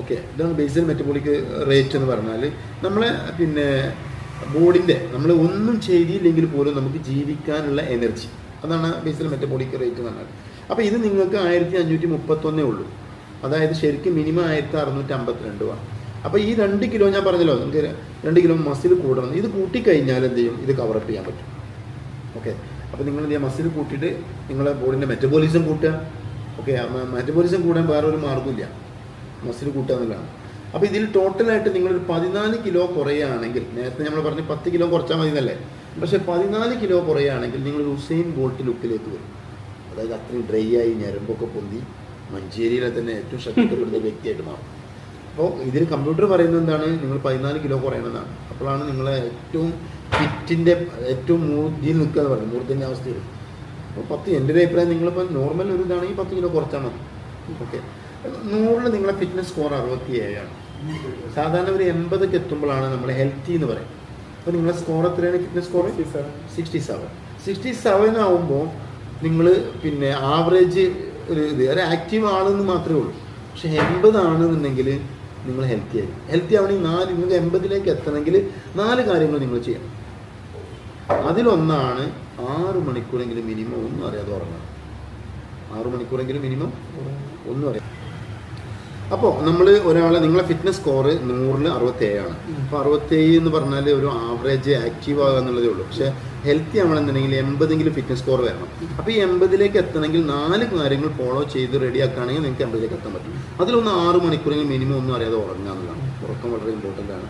S2: ഓക്കെ, ഇതാണ് ബേസൽ മെറ്റബോളിക് റേറ്റ് എന്ന് പറഞ്ഞാൽ നമ്മളെ പിന്നെ ബോഡിൻ്റെ നമ്മൾ ഒന്നും ചെയ്തില്ലെങ്കിൽ പോലും നമുക്ക് ജീവിക്കാനുള്ള എനർജി, അതാണ് ബേസൽ മെറ്റബോളിക് റേറ്റ് എന്ന് പറഞ്ഞാൽ. അപ്പോൾ ഇത് നിങ്ങൾക്ക് 1531 ഉള്ളൂ. അതായത് ശരിക്കും മിനിമം 1652 ആണ്. അപ്പോൾ ഈ 2 കിലോ ഞാൻ പറഞ്ഞല്ലോ, നമുക്ക് 2 കിലോ മസിൽ കൂടണം. ഇത് കൂട്ടിക്കഴിഞ്ഞാൽ എന്ത് ചെയ്യും, ഇത് കവറപ്പ് ചെയ്യാൻ പറ്റും. ഓക്കെ, അപ്പോൾ നിങ്ങൾ എന്ത് ചെയ്യുക, മസിൽ കൂട്ടിയിട്ട് നിങ്ങളെ ബോഡിൻ്റെ മെറ്റബോളിസം കൂട്ടുക. ഓക്കെ, മെറ്റബോളിസം കൂടാൻ വേറൊരു മാർഗ്ഗമില്ല, മസിൽ കൂട്ടുക എന്നുള്ളതാണ്. അപ്പോൾ ഇതിൽ ടോട്ടലായിട്ട് നിങ്ങളൊരു 14 കിലോ കുറയുകയാണെങ്കിൽ, നേരത്തെ നമ്മൾ പറഞ്ഞ് 10 കിലോ കുറച്ചാൽ മതി എന്നല്ലേ, പക്ഷേ 14 കിലോ കുറയുകയാണെങ്കിൽ നിങ്ങളൊരു ഉസൈൻ ബോൾട്ട് ലുക്കിലേക്ക് വരും. അതായത് അത്രയും ഡ്രൈ ആയി ഞരമ്പൊക്കെ പൊന്തി മഞ്ചേരിയിലെ തന്നെ ഏറ്റവും ശക്തിപ്പെടുന്ന വ്യക്തിയായിട്ട് മാറും. അപ്പോൾ ഇതിൽ കമ്പ്യൂട്ടർ പറയുന്നത് എന്താണ്, നിങ്ങൾ 14 കിലോ കുറയണമെന്നാണ്. അപ്പോഴാണ് നിങ്ങളെ ഏറ്റവും ഫിറ്റിൻ്റെ ഏറ്റവും മൂർത്തിയിൽ നിൽക്കുക എന്ന് പറയുന്നത്, മൂർത്തിൻ്റെ അവസ്ഥയിൽ. അപ്പോൾ 10, എൻ്റെ ഒരു അഭിപ്രായം, നിങ്ങളിപ്പോൾ നോർമൽ ഒരു ഇതാണെങ്കിൽ 10 കിലോ കുറച്ചാൽ മതി. ഓക്കെ, 100 നിങ്ങളെ ഫിറ്റ്നസ് സ്കോർ 67 ആണ്. സാധാരണ ഒരു 80 എത്തുമ്പോഴാണ് നമ്മൾ ഹെൽത്തി എന്ന് പറയും. അപ്പോൾ നിങ്ങളെ സ്കോർ എത്രയാണ്, ഫിറ്റ്നസ് സ്കോർ 67. 67 ആവുമ്പോൾ നിങ്ങൾ പിന്നെ ആവറേജ് ഒരു ആക്റ്റീവ് ആണെന്ന് മാത്രമേ ഉള്ളൂ. പക്ഷെ 80 ആണെന്നുണ്ടെങ്കിൽ നിങ്ങൾ ഹെൽത്തി ആയി. ഹെൽത്തി ആവണമെങ്കിൽ നിങ്ങൾക്ക് 80ലേക്ക് എത്തണമെങ്കിൽ 4 കാര്യങ്ങൾ നിങ്ങൾ ചെയ്യണം. അതിലൊന്നാണ് 6 മണിക്കൂറെങ്കിലും മിനിമം ഒന്നും അറിയാതെ ഉറങ്ങണം. 6 മണിക്കൂറെങ്കിലും മിനിമം ഒന്നും അറിയാം. അപ്പോൾ നമ്മൾ നിങ്ങളെ ഫിറ്റ്നസ് സ്കോർ 100-ൽ 67 അപ്പോൾ 67 എന്ന് പറഞ്ഞാൽ ഒരു ആവറേജ് ആക്റ്റീവ് ആകുക എന്നുള്ളതേ ഉള്ളൂ. പക്ഷേ ഹെൽത്തി ആവണമെന്നുണ്ടെങ്കിൽ 80 ഫിറ്റ്നസ് സ്കോർ വരണം. അപ്പോൾ ഈ 80ലേക്ക് എത്തണമെങ്കിൽ 4 കാര്യങ്ങൾ ഫോളോ ചെയ്ത് റെഡി ആക്കുകയാണെങ്കിൽ നിങ്ങൾക്ക് 80ലേക്ക് എത്താൻ പറ്റും. അതിലൊന്ന് 6 മണിക്കൂറെങ്കിലും മിനിമം ഒന്നും അറിയാതെ ഉറങ്ങുക എന്നുള്ളതാണ്. ഉറക്കം വളരെ ഇമ്പോർട്ടൻ്റ് ആണ്.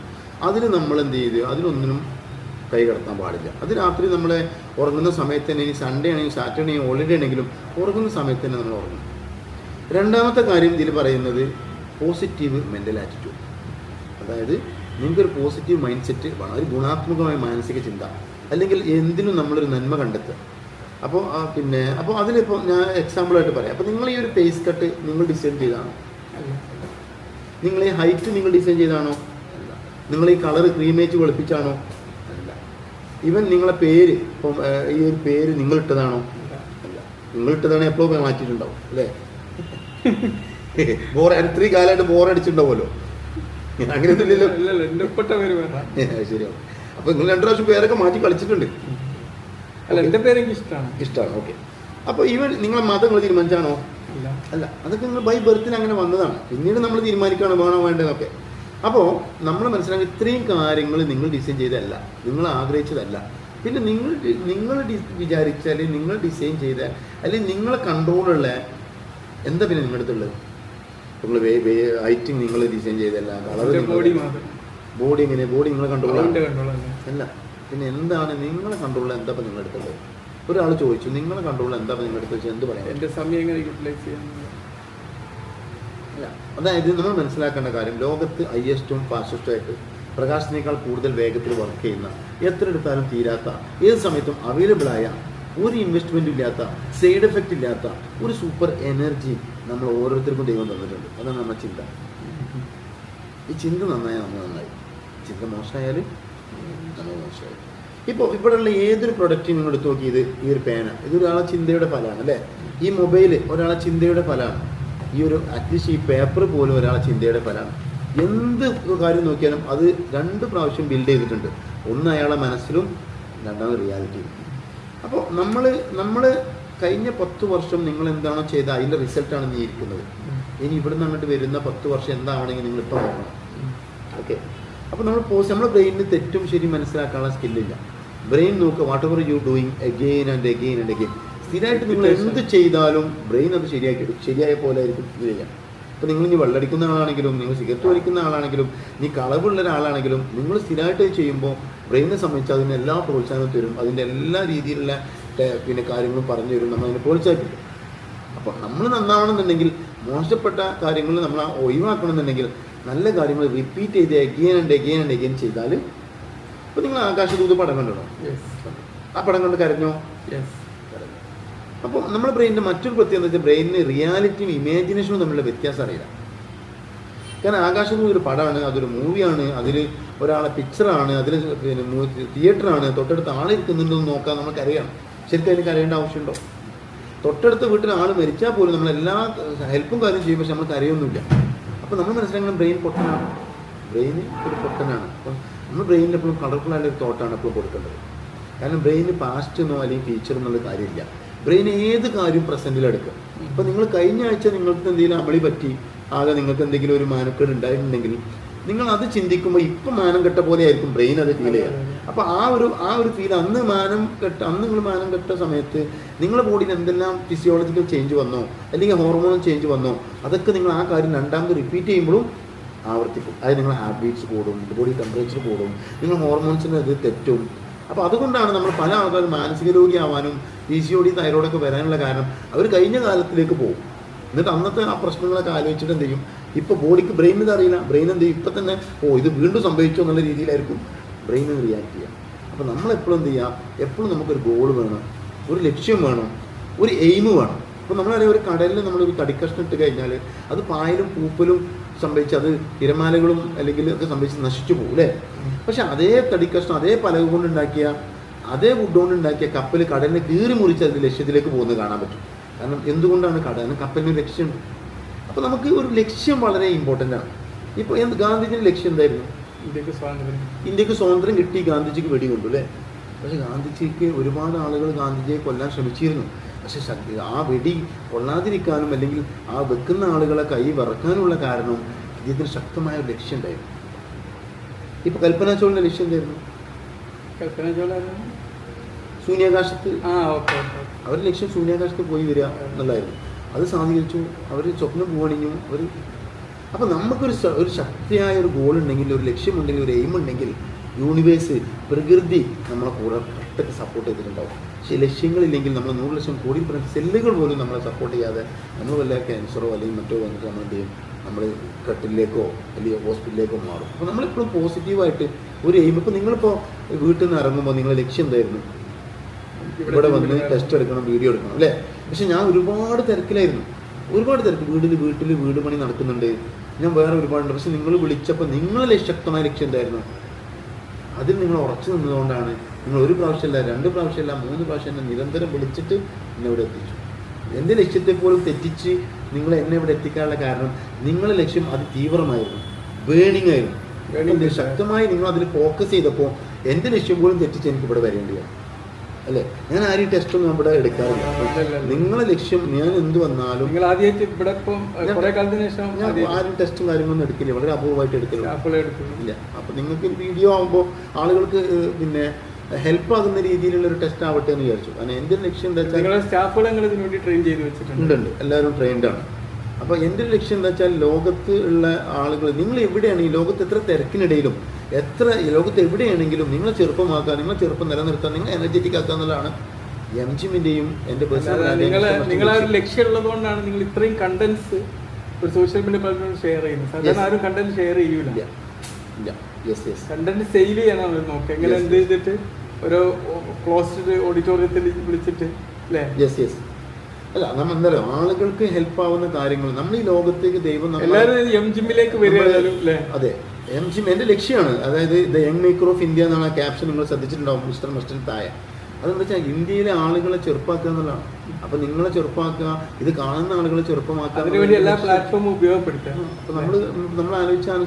S2: അതിൽ നമ്മൾ എന്ത് ചെയ്ത് അതിലൊന്നിനും കൈ കടത്താൻ പാടില്ല. അത് രാത്രി നമ്മളെ ഉറങ്ങുന്ന സമയത്ത് തന്നെ, ഇനി സൺഡേ ആണെങ്കിലും സാറ്റർഡേ ആണെങ്കിലും ഹോളിഡേ ആണെങ്കിലും ഉറങ്ങുന്ന സമയത്ത് തന്നെ നമ്മൾ ഉറങ്ങും. രണ്ടാമത്തെ കാര്യം ഇതിൽ പറയുന്നത് പോസിറ്റീവ് മെൻ്റൽ ആറ്റിറ്റ്യൂഡ്. അതായത് നിങ്ങൾക്കൊരു പോസിറ്റീവ് മൈൻഡ് സെറ്റ്, വളരെ ഗുണാത്മകമായ മാനസിക ചിന്ത, അല്ലെങ്കിൽ എന്തിനും നമ്മളൊരു നന്മ കണ്ടെത്തുക. അപ്പോൾ അതിലിപ്പോൾ ഞാൻ എക്സാമ്പിളായിട്ട് പറയാം. അപ്പോൾ നിങ്ങൾ ഈ ഒരു ഫേസ് കട്ട് നിങ്ങൾ ഡിസൈൻ ചെയ്താണോ? നിങ്ങൾ ഈ ഹൈറ്റ് നിങ്ങൾ ഡിസൈൻ ചെയ്താണോ? അല്ല. നിങ്ങൾ ഈ കളർ ക്രീമേജ് വെളുപ്പിച്ചാണോ? അല്ല. ഈവൻ നിങ്ങളെ പേര് ഇപ്പം ഈ ഒരു പേര് നിങ്ങളിട്ടതാണോ? അല്ല. നിങ്ങളിട്ടതാണെങ്കിൽ എപ്പോഴും മാറ്റിയിട്ടുണ്ടാവും അല്ലേ? ഇത്രയും കാലമായിട്ട് ബോറടിച്ചിട്ടുണ്ടാവുമല്ലോ. അങ്ങനെയൊന്നുമില്ലല്ലോ. ശരിയാണ്. അപ്പൊ നിങ്ങൾ 2 പ്രാവശ്യം പേരൊക്കെ മാറ്റി കളിച്ചിട്ടുണ്ട്.
S1: അല്ല, എൻ്റെ പേര് എനിക്ക് ഇഷ്ടമാണ്.
S2: ഓക്കെ. അപ്പോൾ നിങ്ങളെ മതം നിങ്ങൾ തീരുമാനിച്ചാണോ? അല്ല. അതൊക്കെ നിങ്ങൾ ബൈ ബർത്തിന് അങ്ങനെ വന്നതാണ്. പിന്നീട് നമ്മൾ തീരുമാനിക്കുകയാണ് വേണോ വേണ്ടതൊക്കെ. അപ്പോൾ നമ്മൾ മനസ്സിലാക്കി ഇത്രയും കാര്യങ്ങൾ നിങ്ങൾ ഡിസൈൻ ചെയ്തതല്ല, നിങ്ങൾ ആഗ്രഹിച്ചതല്ല. പിന്നെ നിങ്ങൾ വിചാരിച്ചാൽ, നിങ്ങൾ ഡിസൈൻ ചെയ്ത, അല്ലെങ്കിൽ നിങ്ങളെ കൺട്രോളുള്ള എന്താ പിന്നെ നിങ്ങളുടെ അടുത്തുള്ളത്? നിങ്ങൾ ഹൈറ്റിങ് നിങ്ങൾ ഡിസൈൻ ചെയ്തല്ല, ബോഡി എങ്ങനെ? ബോഡി നിങ്ങളെ കൺട്രോൾ അല്ല. പിന്നെ എന്താണ് നിങ്ങളെ കൺട്രോൾ? എന്താ ഇപ്പം നിങ്ങളുടെ അടുത്തുള്ളത്? ഒരാൾ ചോദിച്ചു നിങ്ങളെ കൺട്രോൾ എന്താ നിങ്ങളുടെ അടുത്ത് വെച്ചാൽ എന്ത് പറയാം?
S1: എൻ്റെ സമയം എങ്ങനെ യൂട്ടിലൈസ് ചെയ്യാൻ?
S2: അല്ല, അതായത് നമ്മൾ മനസ്സിലാക്കേണ്ട കാര്യം, ലോകത്ത് ഹൈയസ്റ്റും ഫാസ്റ്റസ്റ്റും ആയിട്ട് പ്രകാശത്തിനേക്കാൾ കൂടുതൽ വേഗത്തിൽ വർക്ക് ചെയ്യുന്ന, എത്ര എടുത്താലും തീരാത്ത, ഏത് സമയത്തും അവൈലബിളായ, ഒരു ഇൻവെസ്റ്റ്മെൻറ്റും ഇല്ലാത്ത, സൈഡ് എഫക്റ്റ് ഇല്ലാത്ത ഒരു സൂപ്പർ എനർജി നമ്മൾ ഓരോരുത്തർക്കും ദൈവം തന്നിട്ടുണ്ട്. അതാണ് നമ്മുടെ ചിന്ത. ഈ ചിന്ത നന്നായാൽ നമ്മൾ നന്നായി, ചിന്ത മോശമായാൽ നമ്മൾ മോശമായി. ഇപ്പോൾ ഇവിടെയുള്ള ഏതൊരു പ്രൊഡക്റ്റ് നിങ്ങൾ എടുത്ത് നോക്കിയത്, ഈ ഒരു പേന ഇതൊരാളെ ചിന്തയുടെ ഫലമാണ് അല്ലേ? ഈ മൊബൈൽ ഒരാളെ ചിന്തയുടെ ഫലമാണ്. ഈ ഒരു അറ്റ്ലീസ്റ്റ് ഈ പേപ്പർ പോലും ഒരാളെ ചിന്തയുടെ ഫലമാണ്. എന്ത് കാര്യം നോക്കിയാലും അത് 2 പ്രാവശ്യം ബിൽഡ് ചെയ്തിട്ടുണ്ട്. ഒന്ന് അയാളെ മനസ്സിലും, രണ്ടാമത് റിയാലിറ്റിയും. അപ്പോൾ നമ്മൾ കഴിഞ്ഞ 10 വർഷം നിങ്ങൾ എന്താണോ ചെയ്ത അതിൻ്റെ റിസൾട്ടാണ് നീ ഇരിക്കുന്നത്. ഇനി ഇവിടുന്ന് അങ്ങോട്ട് വരുന്ന 10 വർഷം എന്താണെങ്കിൽ നിങ്ങൾ ഇപ്പോൾ നോക്കണം. ഓക്കെ. അപ്പോൾ നമ്മുടെ ബ്രെയിനിന് തെറ്റും ശരി മനസ്സിലാക്കാനുള്ള സ്കില്ലില്ല. ബ്രെയിൻ നോക്കുക, what ever you doing again and again and again. സ്ഥിരമായിട്ട് നിങ്ങൾ എന്ത് ചെയ്താലും ബ്രെയിൻ അത് ശരിയാക്കിയിടും. ശരിയായ പോലെ ആയിരിക്കും ഇത് ചെയ്യാം. അപ്പോൾ നിങ്ങൾ ഇനി വെള്ളടിക്കുന്ന ആളാണെങ്കിലും, നിങ്ങൾ സിഗരറ്റ് വലിക്കുന്ന ആളാണെങ്കിലും, നീ കളവുള്ള ഒരാളാണെങ്കിലും, നിങ്ങൾ സ്ഥിരമായിട്ട് ചെയ്യുമ്പോൾ ബ്രെയിനെ സംബന്ധിച്ച് അതിന് എല്ലാ പ്രോത്സാഹനവും തരും. അതിൻ്റെ എല്ലാ രീതിയിലുള്ള പിന്നെ കാര്യങ്ങളും പറഞ്ഞു തരും. നമ്മൾ അതിനെ പ്രോത്സാഹിപ്പിക്കും. അപ്പോൾ നമ്മൾ നന്നാവണമെന്നുണ്ടെങ്കിൽ, മോശപ്പെട്ട കാര്യങ്ങൾ നമ്മൾ ഒഴിവാക്കണമെന്നുണ്ടെങ്കിൽ, നല്ല കാര്യങ്ങൾ റിപ്പീറ്റ് ചെയ്ത് again and again and again ചെയ്താൽ. ഇപ്പോൾ നിങ്ങൾ ആകാശദൂത് പടം കണ്ടോ? ആ പടം കണ്ട് കരഞ്ഞോ? അപ്പോൾ നമ്മുടെ ബ്രെയിനിൻ്റെ മറ്റൊരു പ്രത്യേകത എന്ന് വെച്ചാൽ, ബ്രെയിനിന് റിയാലിറ്റിയും ഇമാജിനേഷനും തമ്മിലുള്ള വ്യത്യാസം അറിയില്ല. കാരണം ആകാശദൂത് ഒരു പടമാണ്, അതൊരു മൂവിയാണ്, അതിൽ ഒരാളെ പിക്ചറാണ്, അതിൽ പിന്നെ തിയേറ്ററാണ്, തൊട്ടടുത്ത് ആളിരിക്കുന്നുണ്ടെന്ന് നോക്കാൻ നമുക്കറിയാം. ശരിക്കും അതിന് കരയേണ്ട ആവശ്യമുണ്ടോ? തൊട്ടടുത്ത വീട്ടിൽ ആൾ മരിച്ചാൽ പോലും നമ്മളെല്ലാ ഹെൽപ്പും കാര്യം ചെയ്യും, പക്ഷെ നമുക്ക് അറിയൊന്നുമില്ല. അപ്പോൾ നമ്മൾ മനസ്സിലാക്കണം ബ്രെയിൻ പൊട്ടനാണ്. ബ്രെയിൻ ഒരു പൊട്ടനാണ്. അപ്പം നമ്മൾ ബ്രെയിനിൽ എപ്പോഴും കളർഫുള്ളായ ഒരു തോട്ടാണ് എപ്പോഴും കൊടുക്കേണ്ടത്. കാരണം ബ്രെയിന് പാസ്റ്റെന്നോ അല്ലെങ്കിൽ ഫ്യൂച്ചർ എന്നുള്ള കാര്യമില്ല. ബ്രെയിൻ ഏത് കാര്യം പ്രസൻറ്റിലെടുക്കുക. ഇപ്പോൾ നിങ്ങൾ കഴിഞ്ഞ ആഴ്ച നിങ്ങൾക്ക് എന്തെങ്കിലും അമളി പറ്റി, ആകെ നിങ്ങൾക്ക് എന്തെങ്കിലും ഒരു മാനക്കേട് ഉണ്ടായിട്ടുണ്ടെങ്കിൽ, നിങ്ങൾ അത് ചിന്തിക്കുമ്പോൾ ഇപ്പം മാനം കെട്ട പോലെ ആയിരിക്കും ബ്രെയിൻ അത് ഫീൽ ചെയ്യുക. അപ്പോൾ ആ ഒരു ഫീൽ അന്ന് നിങ്ങൾ മാനം കെട്ട സമയത്ത് നിങ്ങളുടെ ബോഡിയിൽ എന്തെല്ലാം ഫിസിയോളജിക്കൽ ചേഞ്ച് വന്നോ, അല്ലെങ്കിൽ ഹോർമോണൽ ചേഞ്ച് വന്നോ, അതൊക്കെ നിങ്ങൾ ആ കാര്യം രണ്ടാമത് റിപ്പീറ്റ് ചെയ്യുമ്പോഴും ആവർത്തിക്കും. അതായത് നിങ്ങളുടെ ഹാർട്ട് ബീറ്റ്സ് കൂടും, ബോഡി ടെമ്പറേച്ചർ കൂടും, നിങ്ങൾ ഹോർമോൺസിൻ്റെ ഇത് തെറ്റും. അപ്പോൾ അതുകൊണ്ടാണ് നമ്മൾ പല ആൾക്കാരും മാനസിക രോഗിയാവാനും PCOD തൈറോയിഡൊക്കെ വരാനുള്ള കാരണം, അവർ കഴിഞ്ഞ കാലത്തിലേക്ക് പോകും. എന്നിട്ട് അന്നത്തെ ആ പ്രശ്നങ്ങളൊക്കെ ആലോചിച്ചിട്ട് എന്ത് ചെയ്യും, ഇപ്പോൾ ബോഡിക്ക് ബ്രെയിനിന് അറിയില്ല, ബ്രെയിൻ എന്ത് ചെയ്യും, ഇപ്പം തന്നെ ഇത് വീണ്ടും സംഭവിച്ചു എന്നുള്ള രീതിയിലായിരിക്കും ബ്രെയിനിന് റിയാക്ട് ചെയ്യുക. അപ്പോൾ നമ്മളെപ്പോഴും എന്ത് ചെയ്യുക, എപ്പോഴും നമുക്കൊരു ഗോൾ വേണം, ഒരു ലക്ഷ്യം വേണം, ഒരു എയിം വേണം. അപ്പോൾ നമ്മളറിയാം, ഒരു കടലിൽ നമ്മളൊരു തടിക്കഷ്ണം ഇട്ട് കഴിഞ്ഞാൽ അത് പായലും പൂപ്പലും സംഭവിച്ച്, അത് തിരമാലകളും അല്ലെങ്കിൽ ഒക്കെ സംഭവിച്ച് നശിച്ചു പോകും അല്ലേ? പക്ഷെ അതേ തടിക്കഷ്ണം, അതേ പലക കൊണ്ടുണ്ടാക്കിയ അതേ വുഡ് കൊണ്ട് ഉണ്ടാക്കിയ കപ്പൽ കടലിനെ കീറി മുറിച്ച് അതിൻ്റെ ലക്ഷ്യത്തിലേക്ക് പോകുന്നത് കാണാൻ പറ്റും. കാരണം എന്തുകൊണ്ടാണ് കാരണം കപ്പലിന് ഒരു ലക്ഷ്യമുണ്ട്. അപ്പോൾ നമുക്ക് ഒരു ലക്ഷ്യം വളരെ ഇമ്പോർട്ടൻ്റ് ആണ്. ഇപ്പോൾ ഗാന്ധിജിയുടെ ലക്ഷ്യം എന്തായിരുന്നു? ഇന്ത്യക്ക് സ്വാതന്ത്ര്യം കിട്ടി, ഗാന്ധിജിക്ക് വെടികൊണ്ടു അല്ലേ. പക്ഷെ ഗാന്ധിജിക്ക് ഒരുപാട് ആളുകൾ ഗാന്ധിജിയെ കൊല്ലാൻ ശ്രമിച്ചിരുന്നു. പക്ഷെ ആ വെടി കൊള്ളാതിരിക്കാനും അല്ലെങ്കിൽ ആ വെക്കുന്ന ആളുകളെ കൈ വിറക്കാനുള്ള കാരണം ഇതിന് ശക്തമായ ഒരു ലക്ഷ്യം ഉണ്ടായിരുന്നു. ഇപ്പൊ കൽപ്പന ചൗളയുടെ ലക്ഷ്യം എന്തായിരുന്നു? ശൂന്യാകാശത്ത്. അവരുടെ ലക്ഷ്യം ശൂന്യാകാശത്ത് പോയി വരിക എന്നുള്ളതായിരുന്നു. അത് സാധീകരിച്ചു. അവർ സ്വപ്നം പൂവണിഞ്ഞു. അപ്പം നമുക്കൊരു ശക്തിയായ ഒരു ഗോൾ ഉണ്ടെങ്കിൽ, ഒരു ലക്ഷ്യമുണ്ടെങ്കിൽ, ഒരു എയിം ഉണ്ടെങ്കിൽ യൂണിവേഴ്സ്, പ്രകൃതി നമ്മളെ കൂടെ പെട്ടെന്ന് സപ്പോർട്ട് ചെയ്തിട്ടുണ്ടാവും. പക്ഷേ ലക്ഷ്യങ്ങളില്ലെങ്കിൽ നമ്മൾ 100 ലക്ഷം കോടി സെല്ലുകൾ പോലും നമ്മളെ സപ്പോർട്ട് ചെയ്യാതെ നമ്മൾ വല്ല ക്യാൻസറോ അല്ലെങ്കിൽ മറ്റോ വന്നിട്ട് നമ്മൾ എന്ത് ചെയ്യും? നമ്മൾ കട്ടിലേക്കോ അല്ലെങ്കിൽ ഹോസ്പിറ്റലിലേക്കോ മാറും. അപ്പോൾ നമ്മളെപ്പോഴും പോസിറ്റീവായിട്ട് ഒരു എയിം. ഇപ്പോൾ നിങ്ങളിപ്പോൾ വീട്ടിൽ നിന്ന് ഇറങ്ങുമ്പോൾ നിങ്ങളുടെ ലക്ഷ്യം എന്തായിരുന്നു? ഇവിടെ വന്ന് ടെസ്റ്റ് എടുക്കണം, വീഡിയോ എടുക്കണം അല്ലേ. പക്ഷെ ഞാൻ ഒരുപാട് തിരക്കിലായിരുന്നു. വീട്ടിൽ വീട് പണി നടക്കുന്നുണ്ട്, ഞാൻ വേറെ ഒരുപാടുണ്ട്. പക്ഷെ നിങ്ങൾ വിളിച്ചപ്പോൾ നിങ്ങളെ ശക്തമായ ലക്ഷ്യം എന്തായിരുന്നു? അതിൽ നിങ്ങൾ ഉറച്ചു നിന്നതുകൊണ്ടാണ് നിങ്ങൾ 1 പ്രാവശ്യമല്ല, 2 പ്രാവശ്യമല്ല, 3 പ്രാവശ്യം എന്നെ നിരന്തരം വിളിച്ചിട്ട് എന്നെ ഇവിടെ എത്തിച്ചു. എൻ്റെ ലക്ഷ്യത്തെ പോലും തെറ്റിച്ച് നിങ്ങൾ എന്നെ ഇവിടെ എത്തിക്കാനുള്ള കാരണം നിങ്ങളുടെ ലക്ഷ്യം അത് തീവ്രമായിരുന്നു, ബേണിംഗ് ആയിരുന്നു. ശക്തമായി നിങ്ങൾ അതിൽ ഫോക്കസ് ചെയ്തപ്പോൾ എൻ്റെ ലക്ഷ്യം പോലും തെറ്റിച്ച് എനിക്ക് ഇവിടെ വരേണ്ടിയാണ് അല്ലേ. ഞാൻ ആരും ടെസ്റ്റ് ഒന്നും ഇവിടെ എടുക്കാറില്ല. നിങ്ങളെ ലക്ഷ്യം ഞാൻ എന്ത് വന്നാലും ഞാൻ ആരും ടെസ്റ്റും കാര്യങ്ങളൊന്നും എടുക്കില്ല, വളരെ അപൂർവമായിട്ട് എടുക്കില്ല. അപ്പൊ നിങ്ങൾക്ക് വീഡിയോ ആകുമ്പോൾ ആളുകൾക്ക് പിന്നെ ഹെൽപ്പ് ആകുന്ന രീതിയിലുള്ള ഒരു ടെസ്റ്റ് ആവട്ടെ എന്ന് വിചാരിച്ചു. കാരണം എൻ്റെ ലക്ഷ്യം എന്താ വെച്ചാൽ ഉണ്ട്, എല്ലാവരും ട്രെയിൻഡ് ആണ്. അപ്പോൾ എൻ്റെ ലക്ഷ്യം എന്താ വെച്ചാൽ ലോകത്ത് ഉള്ള ആളുകൾ, നിങ്ങൾ എവിടെയാണ് ഈ ലോകത്ത് എത്ര തിരക്കിനിടയിലും ലോകത്ത് എവിടെയാണെങ്കിലും നിങ്ങളെ ചെറുപ്പമാക്കുക, നിങ്ങളെ ചെറുപ്പം നിലനിർത്താൻ, നിങ്ങൾ എനർജറ്റിക് ആക്കുക എന്നുള്ളതാണ് എംജിമിൻ്റെയും എൻ്റെ പേഴ്സണൽ
S1: ലക്ഷ്യം ഉള്ളതുകൊണ്ടാണ് നിങ്ങൾ ഇത്രയും കണ്ടന്റ്സ് ഒരു സോഷ്യൽ മീഡിയ പ്ലാറ്റ്ഫോമിൽ ഷെയർ ചെയ്യുന്നത്. സാധാരണ ആരും കണ്ടന്റ് ഷെയർ ചെയ്യൂല. കണ്ടന്റ് സെയിൽ ചെയ്യാനാണ് നോക്കുക. എങ്ങനെ എന്ത് ചെയ്തിട്ട് ഒരു ക്ലോസ്ഡ് ഓഡിറ്റോറിയത്തിൽ വിളിച്ചിട്ട് അല്ലേ.
S2: അല്ല, നമ്മൾ എന്താ പറയുക, ആളുകൾക്ക് ഹെൽപ്പ് ആവുന്ന കാര്യങ്ങൾ നമ്മൾ ഈ ലോകത്തേക്ക് ദൈവം
S1: ജിമ്മിലേക്ക് വരിക.
S2: അതെ, ജിം എൻ്റെ ലക്ഷ്യമാണ്. അതായത് the young maker of India എന്നാണ് ആ ക്യാപ്ഷൻ നിങ്ങൾ ശ്രദ്ധിച്ചിട്ടുണ്ടാവും, മിസ്റ്റർ മസ്റ്റൻ തായ. അതെന്താ വെച്ചാൽ ഇന്ത്യയിലെ ആളുകളെ ചെറുപ്പാക്കുക എന്നുള്ളതാണ്. അപ്പൊ നിങ്ങളെ ചെറുപ്പാക്കുക, ഇത് കാണുന്ന ആളുകളെ ചെറുപ്പമാക്കുക,
S1: അതിനുവേണ്ടി എല്ലാ പ്ലാറ്റ്ഫോമും ഉപയോഗപ്പെടുത്തുക.
S2: അപ്പൊ നമ്മൾ ആലോചിച്ചാൽ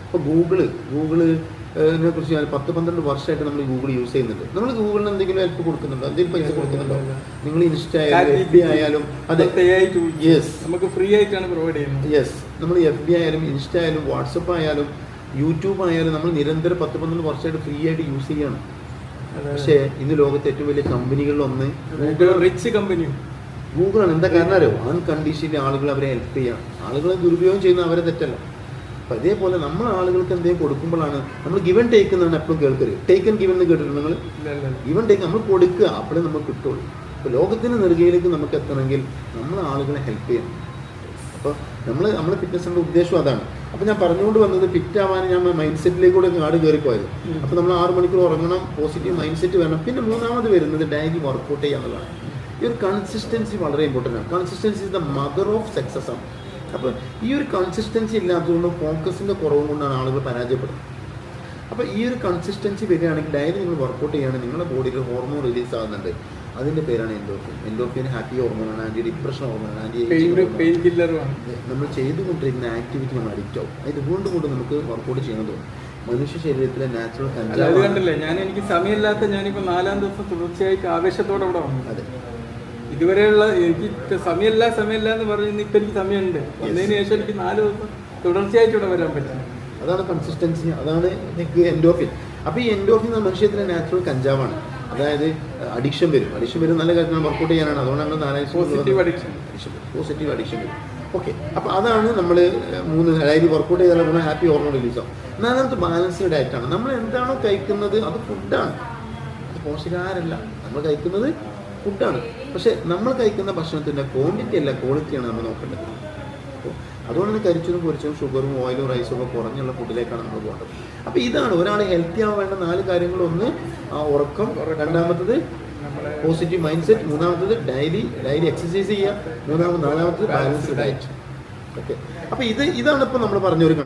S2: ഇപ്പൊ ഗൂഗിളിനെ കുറിച്ച് 10-12 വർഷമായിട്ട് നമ്മൾ ഗൂഗിൾ യൂസ് ചെയ്യുന്നുണ്ട്. നമ്മൾ ഗൂഗിളിന് എന്തെങ്കിലും ഹെൽപ്പ് കൊടുക്കുന്നുണ്ടോ? എന്തെങ്കിലും പൈസ കൊടുക്കുന്നുണ്ടോ? നിങ്ങൾ ഇൻസ്റ്റ ആയാലും FB ആയാലും അതെ,
S1: നമുക്ക് ഫ്രീ ആയിട്ടാണ് പ്രൊവൈഡ് ചെയ്യുന്നത്.
S2: നമ്മൾ FB ആയാലും ഇൻസ്റ്റ ആയാലും വാട്സപ്പ് ആയാലും യൂട്യൂബ് ആയാലും നമ്മൾ നിരന്തരം 10-12 വർഷമായിട്ട് ഫ്രീ ആയിട്ട് യൂസ് ചെയ്യാണ്. പക്ഷേ ഇന്ന് ലോകത്തെ ഏറ്റവും വലിയ കമ്പനികളിലൊന്ന്
S1: റിച്ച് കമ്പനി
S2: ഗൂഗിളാണ്. എന്താ കാരണം അറിയോ? അൺകണ്ടീഷണലി ആളുകൾ അവരെ ഹെൽപ്പ് ചെയ്യണം. ആളുകളെ ദുരുപയോഗം ചെയ്യുന്ന അവരെ തെറ്റല്ല. അപ്പം അതേപോലെ നമ്മൾ ആളുകൾക്ക് എന്തെങ്കിലും കൊടുക്കുമ്പോഴാണ് നമ്മൾ ഗിവൻ ടേക്ക് എന്നാണ് എപ്പോഴും കേൾക്കരുത്. ടേക്ക് ആൻഡ് ഗിവൻ എന്ന് കേട്ടിട്ടുണ്ട് നിങ്ങൾ? ഗിവൻ ടേക്ക് നമ്മൾ കൊടുക്കുക, അപ്പോഴേ നമുക്ക് കിട്ടുള്ളൂ. അപ്പോൾ ലോകത്തിൻ്റെ നെറുകയിലേക്ക് നമുക്ക് എത്തണമെങ്കിൽ നമ്മൾ ആളുകളെ ഹെൽപ്പ് ചെയ്യണം. അപ്പോൾ നമ്മൾ ഫിറ്റ്നസിൻ്റെ ഉദ്ദേശം അതാണ്. അപ്പോൾ ഞാൻ പറഞ്ഞുകൊണ്ട് വന്നത് ഫിറ്റ് ആവാൻ ഞാൻ മൈൻഡ് സെറ്റിലേക്കൂടെ കാട് കയറിപ്പോയത്. അപ്പോൾ നമ്മൾ 6 മണിക്കൂർ ഉറങ്ങണം, പോസിറ്റീവ് മൈൻഡ് സെറ്റ് വേണം. പിന്നെ 3ാമത് വരുന്നത് ഡെയിലി വർക്കൗട്ട് ചെയ്യുക എന്നുള്ളതാണ്. ഈ ഒരു കൺസിസ്റ്റൻസി വളരെ ഇമ്പോർട്ടൻ്റ് ആണ്. Consistency is the mother of success ആണ്. അപ്പോൾ ഈ ഒരു കൺസിസ്റ്റൻസി ഇല്ലാത്തതുകൊണ്ട് ഫോക്കസിൻ്റെ കുറവും കൊണ്ടാണ് ആളുകൾ പരാജയപ്പെടുന്നത്. അപ്പോൾ ഈ ഒരു കൺസിസ്റ്റൻസി വരികയാണെങ്കിൽ ഡയലി നിങ്ങൾ വർക്കൗട്ട് ചെയ്യുകയാണെങ്കിൽ നിങ്ങളുടെ ബോഡിയിൽ ഹോർമോൺ റിലീസ് ആകുന്നുണ്ട്. അതിൻ്റെ പേരാണ് എൻഡോർഫിൻ. എൻഡോർഫിൻ ഹാപ്പി ഹോർമോണാണ്, ആൻറ്റി ഡിപ്രഷൻ ഹോർമോണാണ്, ആൻറ്റി
S1: പെയിൻ കില്ലറുമാണ്.
S2: നമ്മൾ ചെയ്തുകൊണ്ടിരിക്കുന്ന ആക്ടിവിറ്റി നമ്മൾ അഡിക്റ്റ് ആവും. അത് കൊണ്ട് നമുക്ക് വർക്കൗട്ട് ചെയ്യണം തോന്നും. മനുഷ്യ ശരീരത്തിലെ നാച്ചുറൽ
S1: കണ്ടില്ലേ, എനിക്ക് സമയമില്ലാത്ത ഞാനിപ്പോൾ 4ാം ദിവസം തുടർച്ചയായിട്ട് ആവേശത്തോടെ അവിടെ വന്നു.
S2: അതെ,
S1: ഇതുവരെയുള്ള എനിക്ക് സമയമില്ല എന്ന് പറയുന്നത് ഇപ്പം എനിക്ക് സമയമുണ്ട്. വന്നതിന് ശേഷം എനിക്ക് 4 ദിവസം തുടർച്ചയായിട്ട് ഇവിടെ വരാൻ പറ്റും.
S2: അതാണ് കൺസിസ്റ്റൻസി, അതാണ് എനിക്ക് എൻഡോർഫിൻ. അപ്പോൾ ഈ എൻഡോർഫിൻ മനുഷ്യത്തിലെ നാച്ചുറൽ കഞ്ചാവാണ്. അതായത് അഡിക്ഷൻ വരും നല്ല കാര്യങ്ങൾ വർക്കൗട്ട് ചെയ്യാനാണ്. അതുകൊണ്ടാണ് 4 പോസിറ്റീവ് അഡിക്ഷൻ വരും. ഓക്കെ, അപ്പോൾ അതാണ് നമ്മൾ 3 അതായത് വർക്കൗട്ട് ചെയ്താൽ ഗുണം ഹാപ്പി ഹോർമോൺ റിലീസ് ആവും. 4ാമത്തെ ബാലൻസ്ഡ് ഡയറ്റാണ്. നമ്മൾ എന്താണോ കഴിക്കുന്നത് അത് ഫുഡാണ്, അത് പോഷകാഹാരമല്ല. നമ്മൾ കഴിക്കുന്നത് ഫുഡാണ്. പക്ഷേ നമ്മൾ കഴിക്കുന്ന ഭക്ഷണത്തിൻ്റെ ക്വാണ്ടിറ്റി അല്ല ക്വാളിറ്റിയാണ് നമ്മൾ നോക്കേണ്ടത്. അപ്പോൾ അതുകൊണ്ട് കരിച്ചതും പൊരിച്ചതും ഷുഗറും ഓയിലും റൈസും ഒക്കെ കുറഞ്ഞുള്ള ഫുഡിലേക്കാണ് നമ്മൾ പോകേണ്ടത്. അപ്പോൾ ഇതാണ് ഒരാൾ ഹെൽത്തി ആവാൻ വേണ്ട 4 കാര്യങ്ങൾ. ഒന്ന് ഉറക്കം, 2ാമത്തത് പോസിറ്റീവ് മൈൻഡ് സെറ്റ്, 3ാമത്തത് ഡെയിലി എക്സസൈസ് ചെയ്യുക, 4ാമത്തത് ബാലൻസ്ഡ് ഡയറ്റ്. ഓക്കെ, അപ്പോൾ ഇതാണ് ഇപ്പോൾ നമ്മൾ പറഞ്ഞൊരു